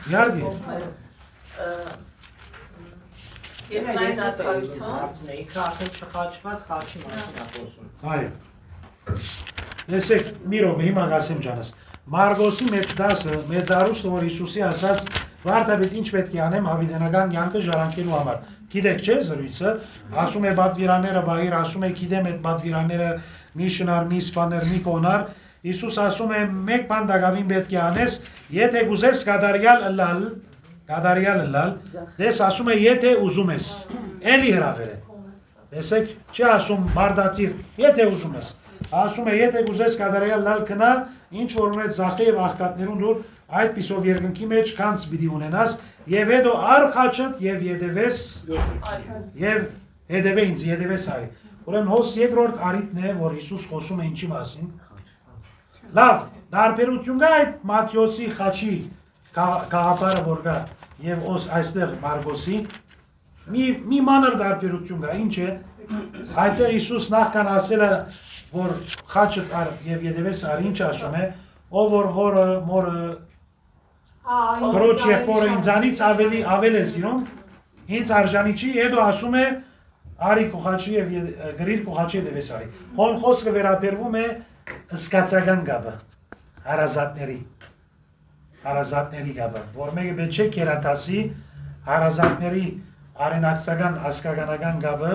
Իհարկե Այո Տեսեք, մի րոպե, հիմա գասեմ ջանս Մարգոսի մեջ 10-ը մեծարուստը, որ Հիսուսի ասաց վարդապետ ինչ պետք է անեմ հավիտենական կյանքը ժառանգելու համար։ Գիտեք չէ զրույցը, ասում է բադվիրաները բահիր, ասում է գիտեմ այդ բադվիրանները մի շնար, մի սպաներ, մի կոնար։ Հիսուս ասում է մեկ բան դակավին պետք է անես, եթե գուզես կադարյալ ըլլալ, դես ասում է եթե ուզում ես, էլի հրավեր է։ Տեսեք, չի ասում բարդատիր, եթե ուզում ես։ Ասում է եթե գուզես կադարյալ լալ կնա, ինչ որ ունեց զախե եւ աղքատներուն դուր այդ պիսով երկնքի մեջ քանց պիտի ունենաս եւ հետո առ խաչդ եւ հետեւե ինձ հետեւես արի։ Ուրեմն հոս երկրորդ առիթն է, որ Հիսուս խոսում է ինչի մասին։ Լավ, դարբերություն կա այդ Մատթեոսի խաչի գաղափարը որ կա եւ այստեղ Մարգոսի մի մանր դարբերություն կա, ինչ է։ Այդտեղ Հիսուս նախքան ասել է, որ խաչը եւ ետևես արի, ինչ ասում է, ով որ հորը, մորը, քրոջ եղբորը ինձանից ավել է սիրում, ինձ արժանի չի, հետո ասում է, արի քո խաչի եւ գրիր քո խաչի ետևես արի։ Հոն խոսքը վերաբերվում է սկացական գաբը, հարազատների գաբը, որ մեկը պետք չէ կերատասի հարազատների արենակցական ասկականական գաբը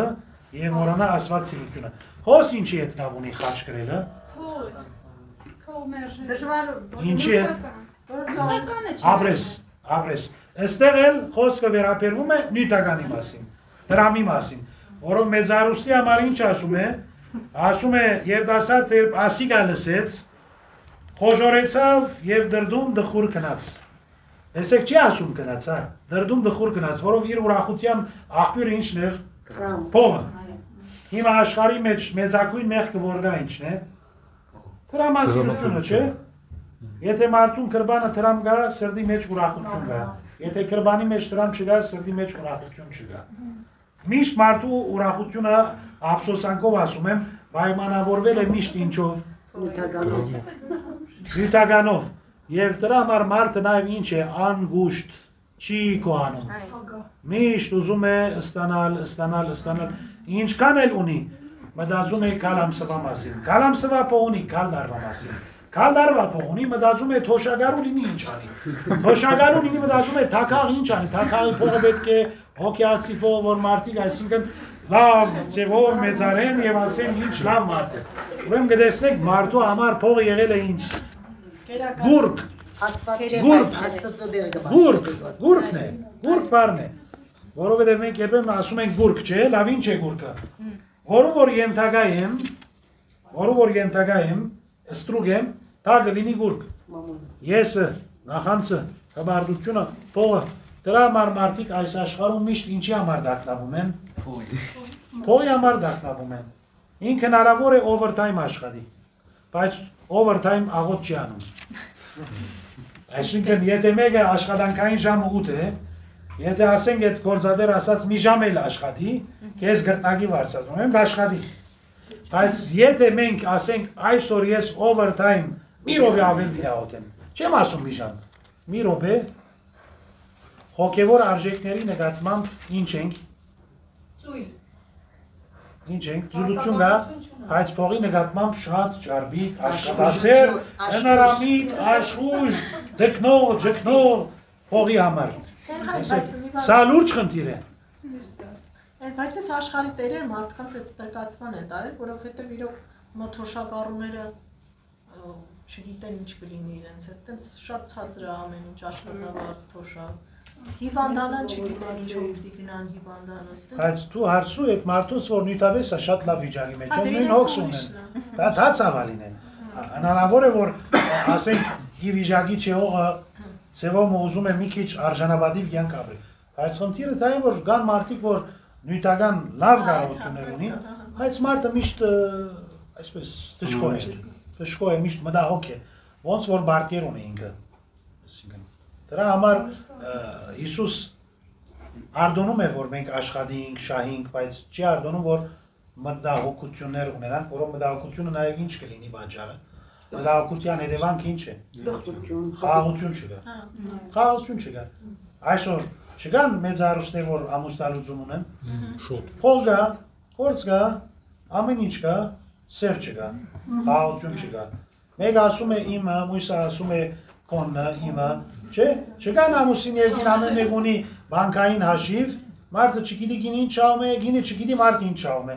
եւ մորանա ասված սիրությունը։ Հոս ինչի հետ կապ ունի խաչ գրելը։ Ինչի հետ։ Ապրես։ Այստեղ էլ խոսքը վերաբերվում է նյութականի մասին, դրամի մասին, որով մեծարուստի համար ինչ ասում է։ Ասում է երիտասարդը երբ ասիկա լսեց, խոժորեցավ եւ դրդում դխուր գնաց։ Տեսեք չի ասում գնաց, հա, դրդում դխուր գնաց, որով իր ուրախության աղբյուրը ինչն էր։ Փողը։ Հիմա աշխարհի մեջ մեծակույն մեղքը որ դա ինչն է։ Տրամասիրությունը, չէ՞։ Եթե մարդուն կրբանը դրամ գա, սրդի մեջ ուրախություն գա։ Եթե կրբանի մեջ դրամ չգա, սրդի մեջ ուրախություն չգա։ Միշտ մարդու ուրախությունը ափսոսանքով ասում եմ, պայմանավորվել է միշտ ինչով։ Նյութականով։ Եվ դրա համար մարդը նաև ինչ է, անգուշտ, չի կոհանում։ Միշտ ուզում է ստանալ, ինչքան էլ ունի, մտածում է կալամսվա մասին։ Կալամսվա փողունի, կալ դարվա մասին։ Կալ դարվա փողունի մտածում է թոշակարու լինի ինչ անի։ Թոշակարու լինի մտածում է թակաղ ինչ անի, թակաղի փողը պետք է հոգեացի փող, որ մարդիկ այսինքն լավ ձևով մեծարեն եւ ասեն ինչ լավ մարդ է։ Ուրեմն գտեսնեք մարդու համար փողը եղել է ինչ։ Գուրգ։ Գուրգն է, գուրգ բառն է, որովհետև մենք երբեմն ասում ենք գուրգ չէ, լավ ինչ է գուրգը, որով որ ենթակա եմ, ստրուկ եմ, դա կլինի գուրգ, եսը, նախանցը, հմարդությունը, փողը, դրա համար մարդիկ այս աշխարհում միշտ ինչի համար դակնաբում են, փողի համար դակնաբում են, ինքը հնարավոր է overtime աշխատի, բայց overtime աղոտ չի անում, այսինքն եթե մեկը աշխատանքային ժամը 8 է, եթե ասենք այդ գործադեր ասած մի ժամ էլ աշխատի, քեզ գրտնակի վարձատրում եմ, աշխատի։ Բայց եթե մենք ասենք այսօր ես overtime մի րոպե ավել դիահոտեմ, չեմ ասում մի ժամ, մի րոպե հոգևոր արժեքների նկատմամբ ինչ ենք։ Ինչ ենք, զուլություն կա, բայց փողի նկատմամբ շատ ճարբիկ, աշխատասեր, հնարամիտ, աշխուժ, դկնող, ջկնող փողի համար։ Սա լուրջ խնդիր է։ Բայց այս աշխարհի տերերը մարդկանց այդ ստեղծման են տարել, որովհետև իրոք մոթորշակառուները չգիտեն ինչ կլինի իրենց հետ, այդպես շատ ցածր է ամեն ինչ աշխատավարձ, թոշակ։ Հիվանդանան չգիտեն ինչով պիտի գնան հիվանդանը։ Բայց դու հարցու այդ մարդուց որ նույնտապես է շատ լավ վիճակի մեջ են, նույն հոգս ունեն։ Դա ցավալին է։ Հնարավոր է որ ասենք ի վիճակի չեղողը ծևոմը ուզում է մի քիչ արժանապատիվ կյանք ապրել։ Բայց խնդիրը դա է որ կան մարդիկ որ նույնտական լավ կարողություններ ունին, բայց մարդը միշտ այսպես դժգոհ է, միշտ մտահոգ է, ոնց որ բարկեր ունի ինքը։ Այսինքն դրա համար Հիսուս արդոնում է, որ մենք աշխատենք, շահենք, բայց չի արդոնում, որ մտահոգություններ ունենանք, որով մտահոգությունը նաև ինչ կլինի պատճառը։ Մտահոգության հետևանքը ինչ է։ Խաղաղություն չկա։ Խաղաղություն չկա։ Այսօր չկան մեծ հարուստներ, որ ամուսնալուծում ունեն։ Շոտ։ Փող կա, գործ կա, ամեն ինչ կա, սեր չկա, խաղաղություն չկա։ Մեկը ասում է իմը, մյուսը ասում է կոնը, իմը, չէ՞։ Չկան ամուսին եւ կին ամեն մեկ ունի բանկային հաշիվ, մարդը չգիտի գինի ինչ անում է, գինը չգիտի մարդը ինչ անում է։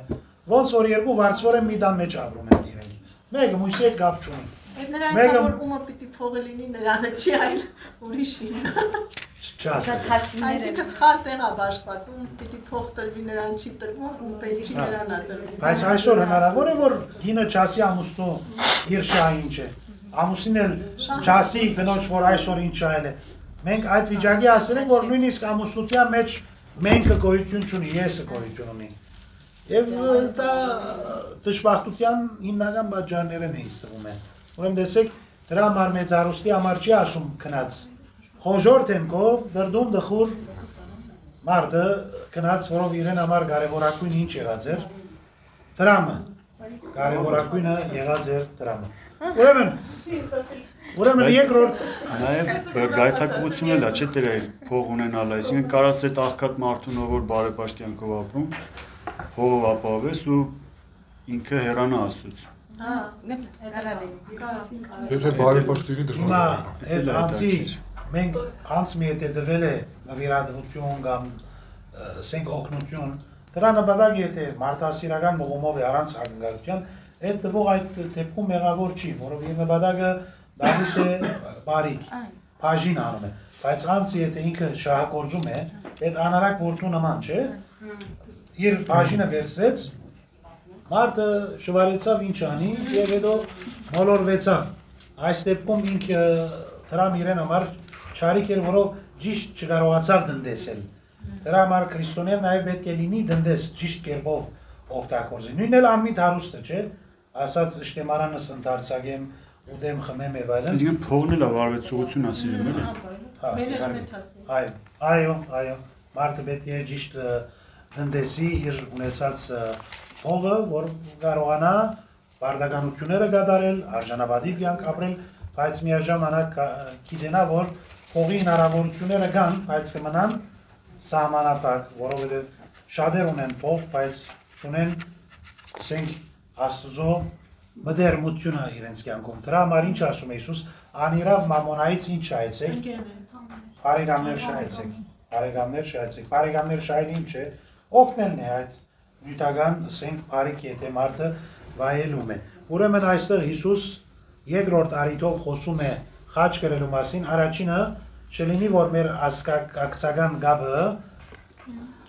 Ոնց որ երկու վարձվորեն մի տան մեջ ապրում են իրենք։ Մեկը մյուսի հետ կապ չունի։ Այդ նրանց որ ումը պիտի փողը լինի նրանը չի այլ ուրիշին։ Այսինքն սխալ տեղ է բաշխված, ում պիտի փող տրվի նրան չի տրվում, ում պետք չի նրան է տրվում։ Բայց այսօր հնարավոր է որ գինը չասի ամուսնու իր շահը ինչ է։ Ամուսին էլ չասի կնոջ որ այսօր ինչ շահել է։ Մենք այդ վիճակի ասել ենք որ նույնիսկ ամուսնության մեջ մենքը գոյություն չունի, եսը գոյություն ունի։ Եվ դա դժբախտության հիմնական պատճառներն է ինձ թվում է։ Ուրեմն տեսեք, դրա համար մեծ հարուստի համար չի ասում քնած։ Խոժոր թեմքով դրդում դխուր մարդը քնած, որով իրեն համար կարևորակույն ինչ եղած էր, դրամը։ Կարևորակույնը եղած էր դրամը։ Ուրեմն երկրորդ նաև գայթակղությունն էլ է, չէ՞ դեր փող ունենալը, այսինքն կարաս այդ աղքատ մարդուն, որ բարեպաշտ կյանքով ապրում, փողով ապահովես ու ինքը հեռանա Աստծուց։ Եթե բարեպաշտի դժվար է։ Այդ անձի մենք անց մի հետ դվել է նվիրատվություն կամ ասենք օգնություն, դրա նպատակը եթե մարդասիրական մղումով է առանց ակնկալության, այդ տվող այդ դեպքում մեղավոր չի, որովհետև նպատակը դարձ է բարիք, բաժին անում է, բայց անձը եթե ինքը շահագործում է, այդ անարակ որդու նման չէ, իր բաժինը վերցրեց, մարդը շվարեցավ ինչ անի եւ հետո մոլորվեցավ։ Այս դեպքում ինքը դրամ իրեն համար չարիք էր, որով ճիշտ չկարողացավ դնդեսել։ Դրա համար քրիստոնեն նաև պետք է լինի դնդես ճիշտ կերպով օգտագործի։ Նույնն էլ անմիտ հարուստը, չէ՞։ Ասած շտեմարանս ընդարձակեմ, ուդեմ խմեմ եւ այլն։ Այսինքն փողն էլ վարվեցողություն ասիրում էլի։ Մենեջմենթ Այո, մարդը պետք է ճիշտ տնտեսի իր ունեցած փողը, որ կարողանա բարդականությունները կատարել, արժանապատիվ կյանք ապրել, բայց միաժամանակ գիտենա, որ փողի հնարավորությունները կան, բայց կմնան սահմանափակ, որովհետև շատեր ունեն փող, բայց չունեն ասենք Աստծո մտերմությունը իրենց կյանքում։ Դրա համար ինչ ասում է Հիսուս, անիրավ մամոնայից ինչ շահեցեք, բարեկամներ շահեցեք, բարեկամներ շահելը ինչ է, օգնելն է այդ նյութական ասենք բարիք, եթե մարդը վայելում է։ Ուրեմն այստեղ Հիսուս երկրորդ առիթով խոսում է խաչ կրելու մասին, առաջինը չլինի, որ մեր ակցական գաբը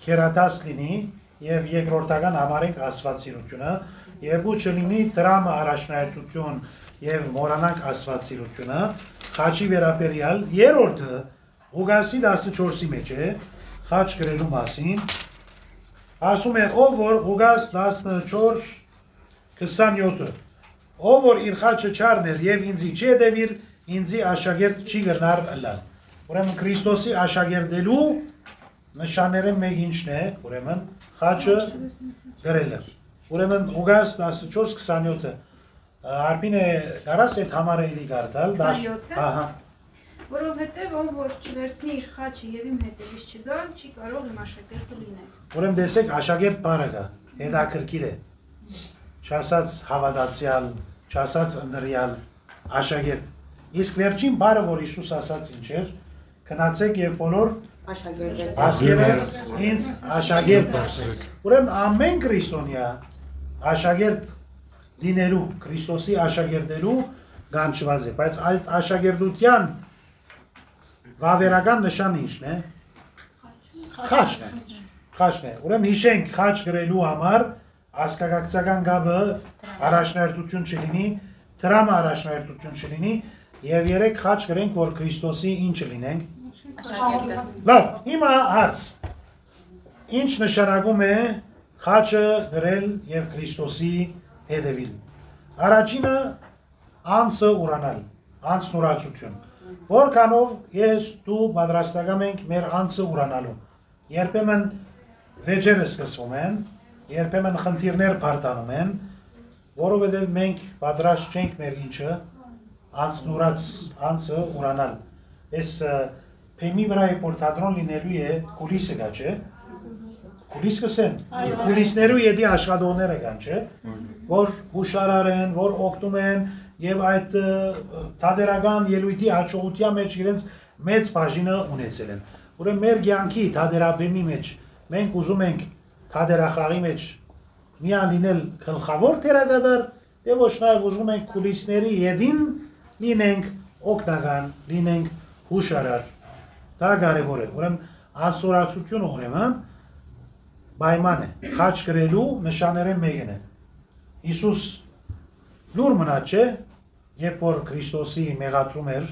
քերատաս լինի եւ երկրորդական համարենք աստվածիրությունը, երկու չլինի դրամը առաջնահերթություն եւ մորանանք աստվածիրությունը, խաչի վերաբերյալ երրորդը Ղուկասի 14-ի մեջ է խաչ գրելու մասին, ասում է ով որ Ղուկաս 14:27, ով որ իր խաչը չառներ եւ ինձի չհետևիր, ինձի աշակերտ չի գնար ըլլալ։ Ուրեմն Քրիստոսի աշակերտելու նշանները մեկ ինչն է, ուրեմն խաչը գրելը։ Ուրեմն Ղուկաս 14:27-ը Արփինե կարաս այդ համարը էլի կարդալ, 27-ը։ Ահա։ Որովհետև ով որ չվերցնի իր խաչը եւ իմ հետևից չգա, չի կարող իմ աշակերտը լինել։ Ուրեմն տեսեք աշակերտ բառը կա, հետաքրքիր է։ Չասած հավատացյալ, չասած ընդրյալ, աշակերտ։ Իսկ վերջին բառը, որ Հիսուս ասաց ինչ էր, գնացեք եւ բոլոր ասկերներ ինձ աշակերտ դարձրեք։ Ուրեմն ամեն քրիստոնյա աշակերտ լինելու, Քրիստոսի աշակերտելու գանչված է, բայց այդ աշակերտության վավերական նշանը ինչն է։ Խաչն է։ Խաչն է։ Ուրեմն հիշենք խաչ գրելու համար ասկագակցական գաբը առաջնահերթություն չլինի, դրամը առաջնահերթություն չլինի եւ երեք խաչ գրենք, որ Քրիստոսի ինչը լինենք։ Լավ, հիմա հարց։ Ինչ նշանակում է խաչը գրել եւ Քրիստոսի հետևել։ Առաջինը անձը ուրանալ, անձնուրացություն։ Որքանով ես դու պատրաստական ենք մեր անձը ուրանալու։ Երբեմն վեճերը սկսվում են, երբեմն խնդիրներ բարտանում են, որովհետև մենք պատրաստ չենք մեր ինչը անձնուրաց անձը ուրանալ։ Այս փեմի վրա պորտադրոն լինելու է կուլիսը գա, չէ։ Կուլիս կսեն, կուլիսներու եդի աշխատողները կան, չէ, որ հուշարար են, որ օգնում են եւ այդ թադերական ելույթի հաջողության մեջ իրենց մեծ բաժինը ունեցել են։ Ուրեմն մեր կյանքի թադերաբեմի մեջ մենք ուզում ենք թադերախաղի մեջ միան լինել գլխավոր թերագադար, դե ոչ նաեւ ուզում ենք կուլիսների յետին լինենք օգնական, լինենք հուշարար։ Դա կարևոր է։ Ուրեմն անսորացությունը ուրեմն պայման է։ Խաչ գրելու նշանները մեկն է։ Հիսուս լուր մնաց չէ, երբ որ Քրիստոսի մեղադրում էր,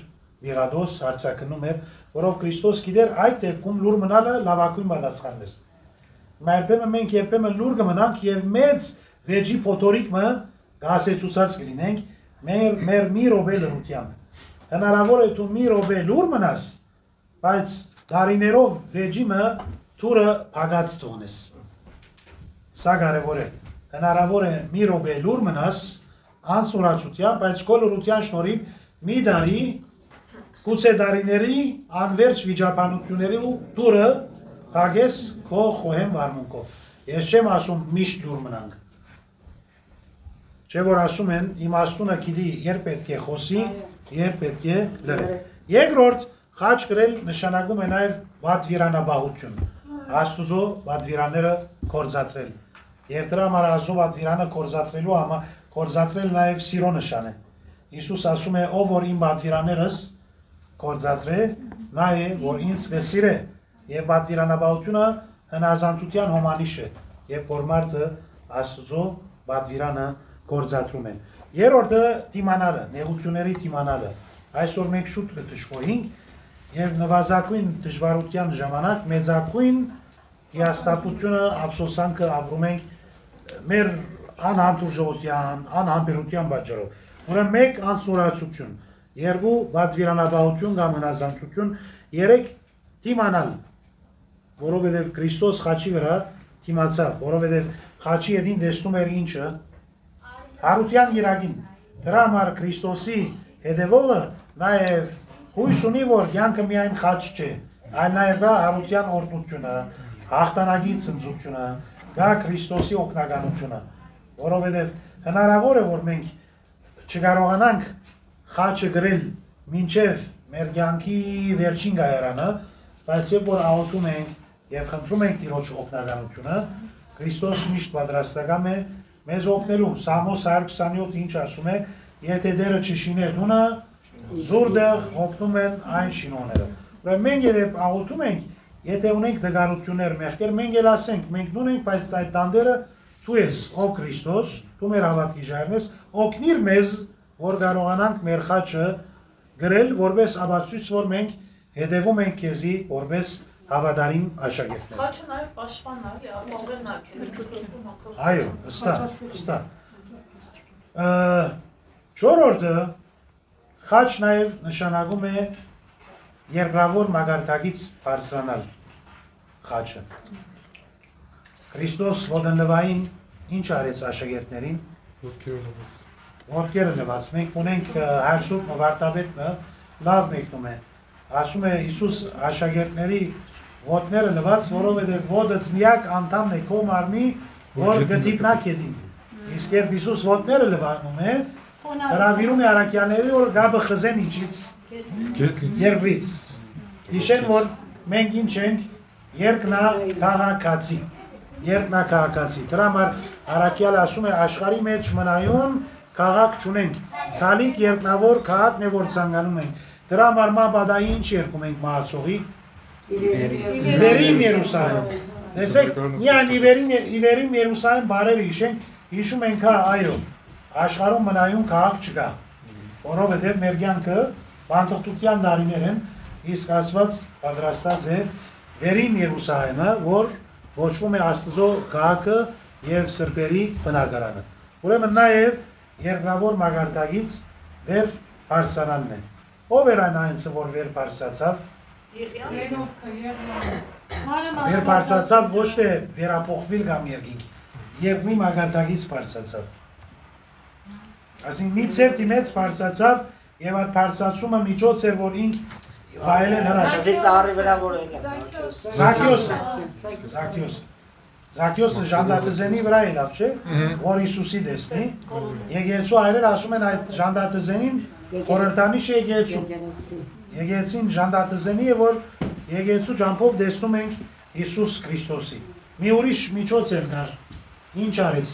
Վիղադոս հարցակնում էր, որով Քրիստոս գիտեր այդ դեպքում լուր մնալը լավագույն պատասխանն էր։ Երբեմն մենք երբեմն լուր կմնանք եւ մեծ վեճի փոթորիկը գասեցուցած կլինենք մեր մի րոպե լրությամբ։ Հնարավոր է դու մի րոպե լուր մնաս, բայց դարիներով վեճիմը թուրը փակած թողնես։ Սա կարևոր է։ Հնարավոր է մի րոպե լուր մնաս անսուրացության, բայց կոլորության շնորհիվ մի դարի գուցե դարիների անվերջ վիճաբանությունների ու դուրը փակես քո խոհեմ վարմունքով։ Ես չեմ ասում միշտ լուր մնանք։ Չէ որ ասում են իմաստունը գիտի երբ պետք է խոսի, երբ պետք է լրի։ Երկրորդ խաչ գրել նշանակում է նաև պատվիրանաբահություն։ Աստուծո պատվիրանները կործատրել։ Եվ դրա համար Աստծո պատվիրանը կործատրելու համար կործատրել նաև սիրո նշան է։ Հիսուս ասում է ով որ իմ պատվիրաններս կործատրե, նա է որ ինձ կսիրե։ Եվ պատվիրանաբահությունը հնազանդության հոմանիշ է, երբ որ մարդը Աստծո պատվիրանը կործատրում է։ Երրորդը դիմանալը, նեղությունների դիմանալը։ Այսօր մենք շուտ կդժգոհենք եւ նվազագույն դժվարության ժամանակ մեծագույն հիասթափությունը, ափսոսանքը ապրում ենք մեր անհանդուրժողության, անհամբերության պատճառով։ Ուրեմն մեկ անցնորացություն, երկու բադվիրանաբահություն կամ հնազանդություն, երեք դիմանալ, որովհետև Քրիստոս խաչի վրա դիմացավ, որովհետև խաչի հետին տեսնում էր ինչը հարության երագին։ Դրա համար Քրիստոսի հետևողը նաև հույս ունի, որ կյանքը միայն խաչ չէ, այլ նաև կա հարության օրհնությունը, հաղթանակի ցնծությունը, կա Քրիստոսի օգնականությունը, որովհետև հնարավոր է, որ մենք չկարողանանք խաչը գրել մինչև մեր կյանքի վերջին գայարանը, բայց երբ որ աղոթում ենք եւ խնդրում ենք Տիրոջ օգնականությունը, Քրիստոս միշտ պատրաստական է մեզ օգնելու։ Սամոս 127 ինչ ասում է, եթե դերը չշիներ նունը, զուրդեղ օգնում են այն շինողները։ Ուրեմն մենք երբ աղոթում ենք, եթե ունենք դգարություններ, մեղքեր, մենք էլ ասենք, մենք նուն ենք, բայց այդ տանդերը դու ես, ով Քրիստոս, դու մեր հավատքի ժայռն ես, օգնիր մեզ, որ կարողանանք մեր խաչը գրել, որպես ապացույց, որ մենք հետևում ենք քեզի, որպես հավատարիմ աշակերտներ։ Խաչը նաև պաշտպանն է, ապահովել նա քեզ։ Այո, հստակ։ Չորրորդը խաչ նաև նշանակում է երկրավոր մագարտակից բարձրանալ խաչը։ Քրիստոս ոտնլվային ինչ արեց աշակերտներին։ Ոտքերը լվաց։ Մենք ունենք Հարսուտ Մվարտաբեդը լավ մեկնում է։ Ասում է Հիսուս աշակերտների ոտները լվաց, որովհետև ոտը միակ անդամն է քո մարմնի, որ գտիպնա քեդին։ Իսկ երբ Հիսուս ոտները լվանում է, հրավիրում է առաքյալների, որ գաբը խզեն ինչից։ Երկրից։ Հիշեն, որ մենք ինչ ենք երկնակաղակացի։ Դրա համար առաքյալը ասում է աշխարհի մեջ մնայուն քաղաք չունենք։ Քալիք երկնավոր քաղաքն է, որ ցանկանում ենք։ Դրա համար մաբադայի ինչ երկում ենք մահացողի։ Իվերին Երուսաղեմ։ Տեսեք, միայն իվերին Երուսաղեմ բարերը հիշում ենք, այո, աշխարհում մնայուն քաղաք չկա, որովհետև մեր կյանքը բանտղտության տարիներ են, իսկ Աստված պատրաստած է վերին Երուսաղեմը, որ ոչվում է Աստծո քաղաքը եւ սրբերի բնակարանը։ Ուրեմն նաև երկրավոր մագարտակից վեր բարձրանալն է։ Ով էր այնինը, որ վեր բարձրացավ։ Վեր բարձրացավ ոչ թե վերափոխվել կամ երկինք, երկրի մագարտակից բարձրացավ։ Այսինքն մի ցև դիմեց բարձրացավ եւ այդ բարձրացումը միջոց էր, որ ինք վայելել հրաժարվեց։ Զաքիոսը ժանդատզենի վրա ելավ, չէ՞, որ Հիսուսի տեսնի։ Եկեղեցու այրեր ասում են այդ ժանդատզենին խորհրդանիշ է եկեղեցու։ Եկեղեցին ժանդատզենի է, որ եկեղեցու ջամփով տեսնում ենք Հիսուս Քրիստոսի։ Մի ուրիշ միջոց էր կար։ Ինչ արեց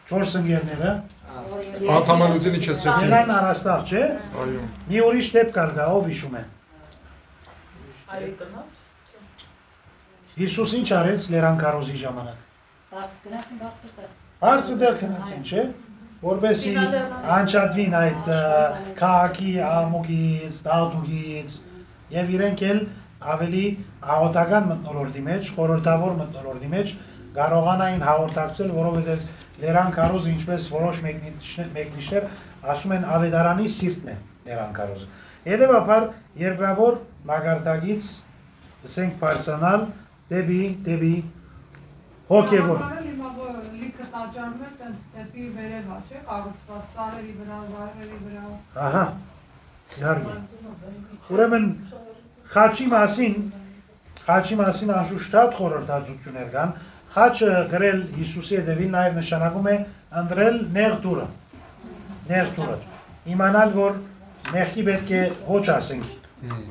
4 ընկերները։ Անդամալությունը չեցրեցին։ Նրան առաստաղ, չէ։ Այո։ Մի ուրիշ դեպք կա, ով հիշում է։ Հիսուս ինչ արեց Լերան քարոզի ժամանակ։ Բարձր դեր գնացին, չէ։ Որպեսի անջատվին այդ քաղաքի աղմուկից, դաղդուկից եւ իրենք էլ ավելի աղոթական մթնոլորտի մեջ, խորհրդավոր մթնոլորտի մեջ կարողանային հաղորդակցել, որովհետեւ Լերան քարոզը ինչպես որոշ մեկնիշներ ասում են ավետարանի սիրտն է Լերան քարոզը։ Հետևաբար երկրավոր մագարտակից ասենք բարձրանալ դեպի հոգևոր։ Լիքը տաճարում է տենց դեպի վերևա, չէ՞, կառուցված սարերի վրա, վայրերի վրա։ Ահա։ Իհարկե։ Ուրեմն խաչի մասին անշուշտ շատ խորհրդածություններ կան։ Խաչը գրել Հիսուսի հետևին նաև նշանակում է ընտրել նեղ դուրը։ Նեղ դուրը։ Իմանալ, որ մեղքի պետք է ոչ ասենք։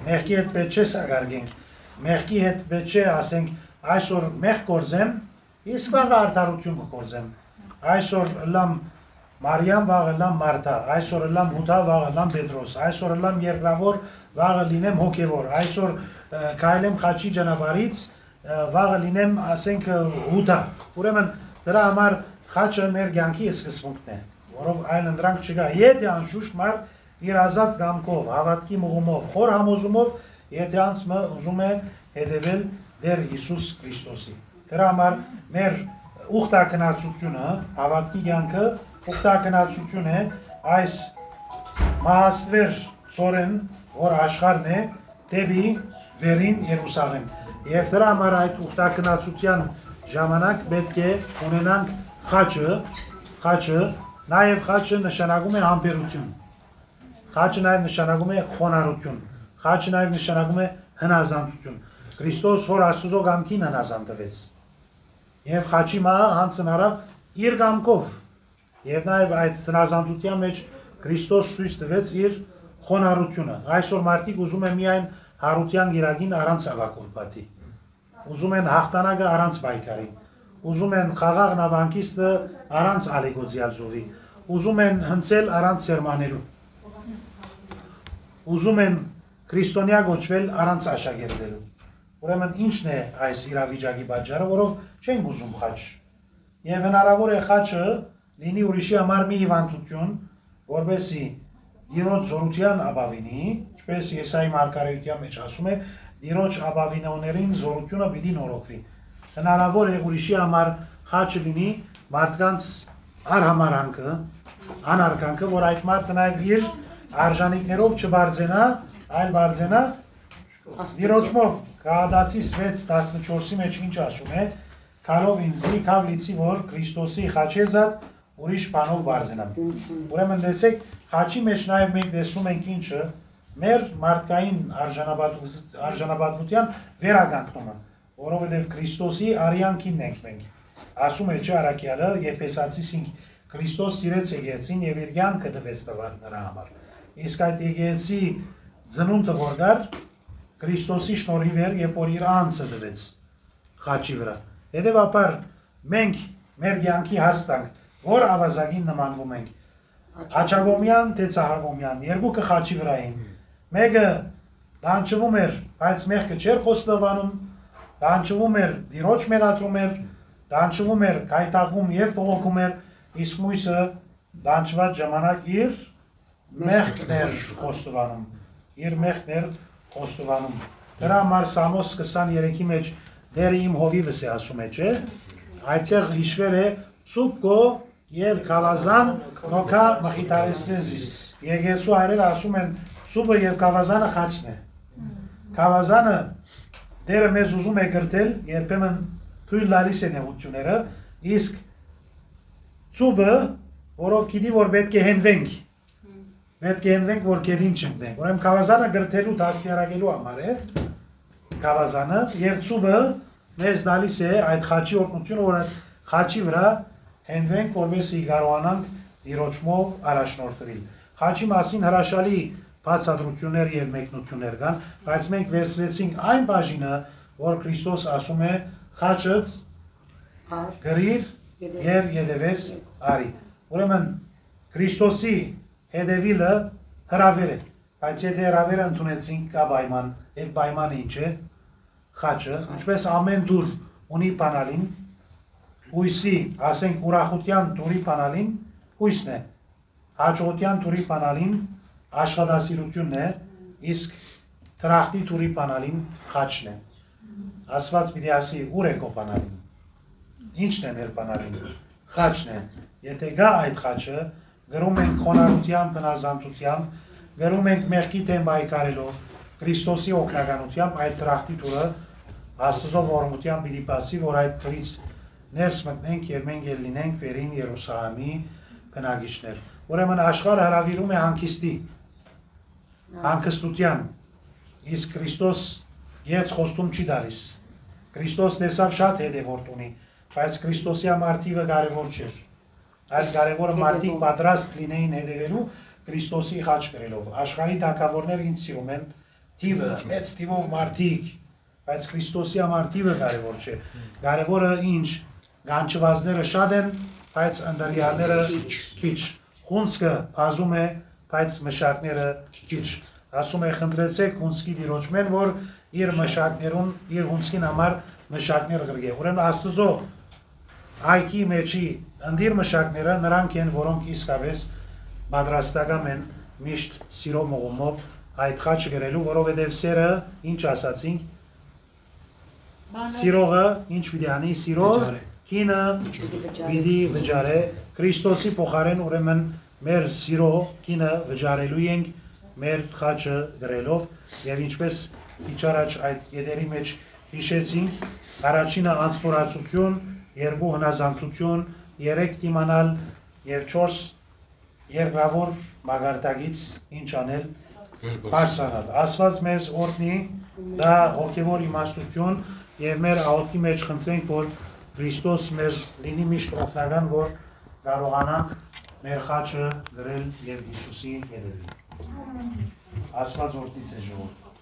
Մեղքի հետ պետք չէ սակարգենք։ Մեղքի հետ պետք չէ ասենք այսօր մեղ կորձեմ, իսկ վաղը արդարություն կկորձեմ։ Այսօր լամ Մարիամ, վաղը լամ Մարթա, այսօր լամ Հուդա, վաղը լամ Պետրոս, այսօր լամ երկրավոր, վաղը լինեմ հոգևոր, այսօր քայլեմ խաչի ճանապարհից, վաղը լինեմ ասենք Հուդա։ Ուրեմն դրա համար խաչը մեր կյանքի սկզբունքն է, որով այլ ընդրանք չկա։ Եթե անշուշտ մարդ իր ազատ կամքով, հավատքի մղումով, խոր համոզումով, եթե անցը ուզում է հետևել դեր Հիսուս Քրիստոսի։ Դրա համար մեր ուխտակնացությունը, հավատքի կյանքը ուխտակնացություն է այս մահաստվեր ծորեն, որ աշխարհն է դեպի վերին Երուսաղեմ։ Եվ դրա համար այդ ուխտակնացության ժամանակ պետք է ունենանք խաչը, նաև խաչը նշանակում է համբերություն։ Խաչը նաև նշանակում է խոնարհություն։ Խաչը նաև նշանակում է հնազանդություն։ Քրիստոս հոր Աստծո կամքին հնազանդվեց։ Եվ խաչի մահը հանցն արավ իր կամքով։ Եվ նաև այդ հնազանդության մեջ Քրիստոս ցույց տվեց իր խոնարհությունը։ Այսօր մարդիկ ուզում են միայն հարության գիրագին առանց ավակոն պատի։ Ուզում են հաղթանակը առանց պայքարի։ Ուզում են խաղաղ նավանկիստը առանց ալեգոձիալ զովի։ Ուզում են հնցել առանց սերմանելու։ Ուզում են քրիստոնյա գոչվել առանց աշակերտելու։ Ուրեմն ինչն է այս իրավիճակի պատճառը, որով չենք ուզում խաչ։ Եվ հնարավոր է խաչը լինի ուրիշի համար մի հիվանդություն, որովհետեւ Տիրոջ զորության ապավինի, ինչպես Եսայի մարգարեության մեջ ասում է, Տիրոջ ապավինողներին զորությունը պիտի նորոգվի։ Հնարավոր է ուրիշի համար խաչը լինի մարդկանց արհամարանքը, անարգանքը, որ այդ մարդը նաև իր արժանինքներով չբարձենա, այլ բարձենա Տիրոջով Գաղատացի 6:14-ի մեջ ինչ ասում է, քալով ինձի քավ լիցի, որ Քրիստոսի խաչեզատ ուրիշ բանով բարձենամ։ Ուրեմն տեսեք, խաչի մեջ նաև մենք տեսնում ենք ինչը մեր մարդկային արժանապատվության վերականգնումը, որովհետև Քրիստոսի արյանքինն ենք մենք։ Ասում է չէ Արաքյալը, Եփեսացիս 5, Քրիստոս սիրեց եկեղեցին եւ իր կյանքը տվեց նրա համար։ Իսկ այդ եկեղեցի ծնունդը որ գար Քրիստոսի շնորհիվ էր, երբ որ իր անձը տվեց խաչի վրա։ Հետևաբար մենք մեր կյանքի հարց տանք, որ ավազակին նմանվում ենք։ Աջակոմյան թե Ցահակոմյան, երկուքը խաչի վրա էին։ Մեկը դանչվում էր, բայց մեղքը չէր խոստովանում, դանչվում էր, Տիրոջ մեղադրում էր, դանչվում էր, կայտակվում եւ բողոքում էր, իսկ մույսը դանչված ժամանակ իր մեղքն էր խոստովանում, իր մեղքն էր խոստովանում։ Դրա համար Սամոս 23-ի մեջ դեր իմ հովիվս է ասում է, չէ՞։ Այդտեղ հիշվել է Ցուպկո եւ Կավազան նոքա մխիտարեսենզիս։ Եկեղեցու հայրերը ասում են Ցուպը եւ Կավազանը խաչն է։ Կավազանը դերը մեզ ուզում է գրտել, երբեմն թույլ տալիս է նեղությունները, իսկ Ցուպը, որով գիտի որ պետք է հենվենք, որ գերին չընկնենք։ Ուրեմն Կավազանը գրտելու դաստիարակելու համար է Կավազանը եւ Ցուպը մեզ տալիս է այդ խաչի օրհնությունը, որ այդ խաչի վրա հենվենք, որովհետեւ կարողանանք Տիրոջով առաջնորդվել։ Խաչի մասին հրաշալի բացատրություններ եւ մեկնություններ կան, բայց մենք վերցրեցինք այն բաժինը, որ Քրիստոս ասում է խաչըց գրիր եւ յետևես արի։ Ուրեմն Քրիստոսի հետևիլը հրավեր է, բայց եթե հրավերը ընդունեցինք կա պայման, այդ պայմանը ինչ է, խաչը, ինչպես ամեն դուր ունի բանալին, հույսի, ասենք ուրախության դուրի բանալին, հույսն է, հաջողության դուրի բանալին, աշխատասիրությունն է, իսկ տրախտի դուրի բանալին խաչն է։ Ասված պիտի ասի ուր է քո բանալին, ինչն է մեր բանալին, խաչն է։ Եթե գա այդ խաչը, գրում ենք խոնարհությամբ, հնազանդությամբ, գրում ենք մեղքի դեմ պայքարելով, Քրիստոսի օգնականությամբ այդ տրախտի դուրը Աստծո ողորմությամբ պիտի պասի, որ այդ դրից ներս մտնենք եւ մենք էլ լինենք վերին Երուսաղեմի բնակիչներ։ Ուրեմն աշխարհը հրավիրում է հանգիստի, հանգստության, իսկ Քրիստոս ես խոստում չի տալիս։ Քրիստոս տեսավ շատ հետևորդ ունի, բայց Քրիստոսի ամարտիվը կարևոր չէր։ Այդ կարևորը մարդիկ պատրաստ լինեին հետևելու Քրիստոսի խաչ կրելով։ Աշխարհի թագավորները ինձ սիրում են թիվը, մեծ թիվով մարդիկ, բայց Քրիստոսի ամարտիվը կարևոր չէ։ Կարևորը ինչ, գանչվածները շատ են, բայց ընդդիմները քիչ։ Խունցքը բազում է, բայց մշակները քիչ։ Ասում է խնդրեցեք խունցքի Տիրոջմեն, որ իր մշակներուն, իր խունցքին համար մշակներ գրգե։ Ուրեմն Աստծո այքի մեջի ընդիր մշակները նրանք են, որոնք իսկապես պատրաստական են միշտ սիրո մողումով այդ խաչը գրելու, որովհետև սերը, ինչ ասացինք, սիրողը ինչ պիտի անի, սիրո կինը պիտի վճարե Քրիստոսի փոխարեն ուրեմն մեր սիրո կինը վճարելու ենք մեր խաչը գրելով եւ ինչպես իջարաջ այդ եդերի մեջ հիշեցինք առաջինը անսպորացություն, երկու հնազանդություն, երեք դիմանալ եւ 4 երկրավոր մագարտագից ինչ անել բարձրանալ Աստված մեզ օրհնի դա հոգեվոր իմաստություն եւ մեր աղոթքի մեջ խնդրենք որ Քրիստոս մեզ լինի միշտ օգնական որ կարողանանք մեր խաչը գրել եւ Հիսուսի հետևել Աստված օրհնի ձեզ ժողովուրդ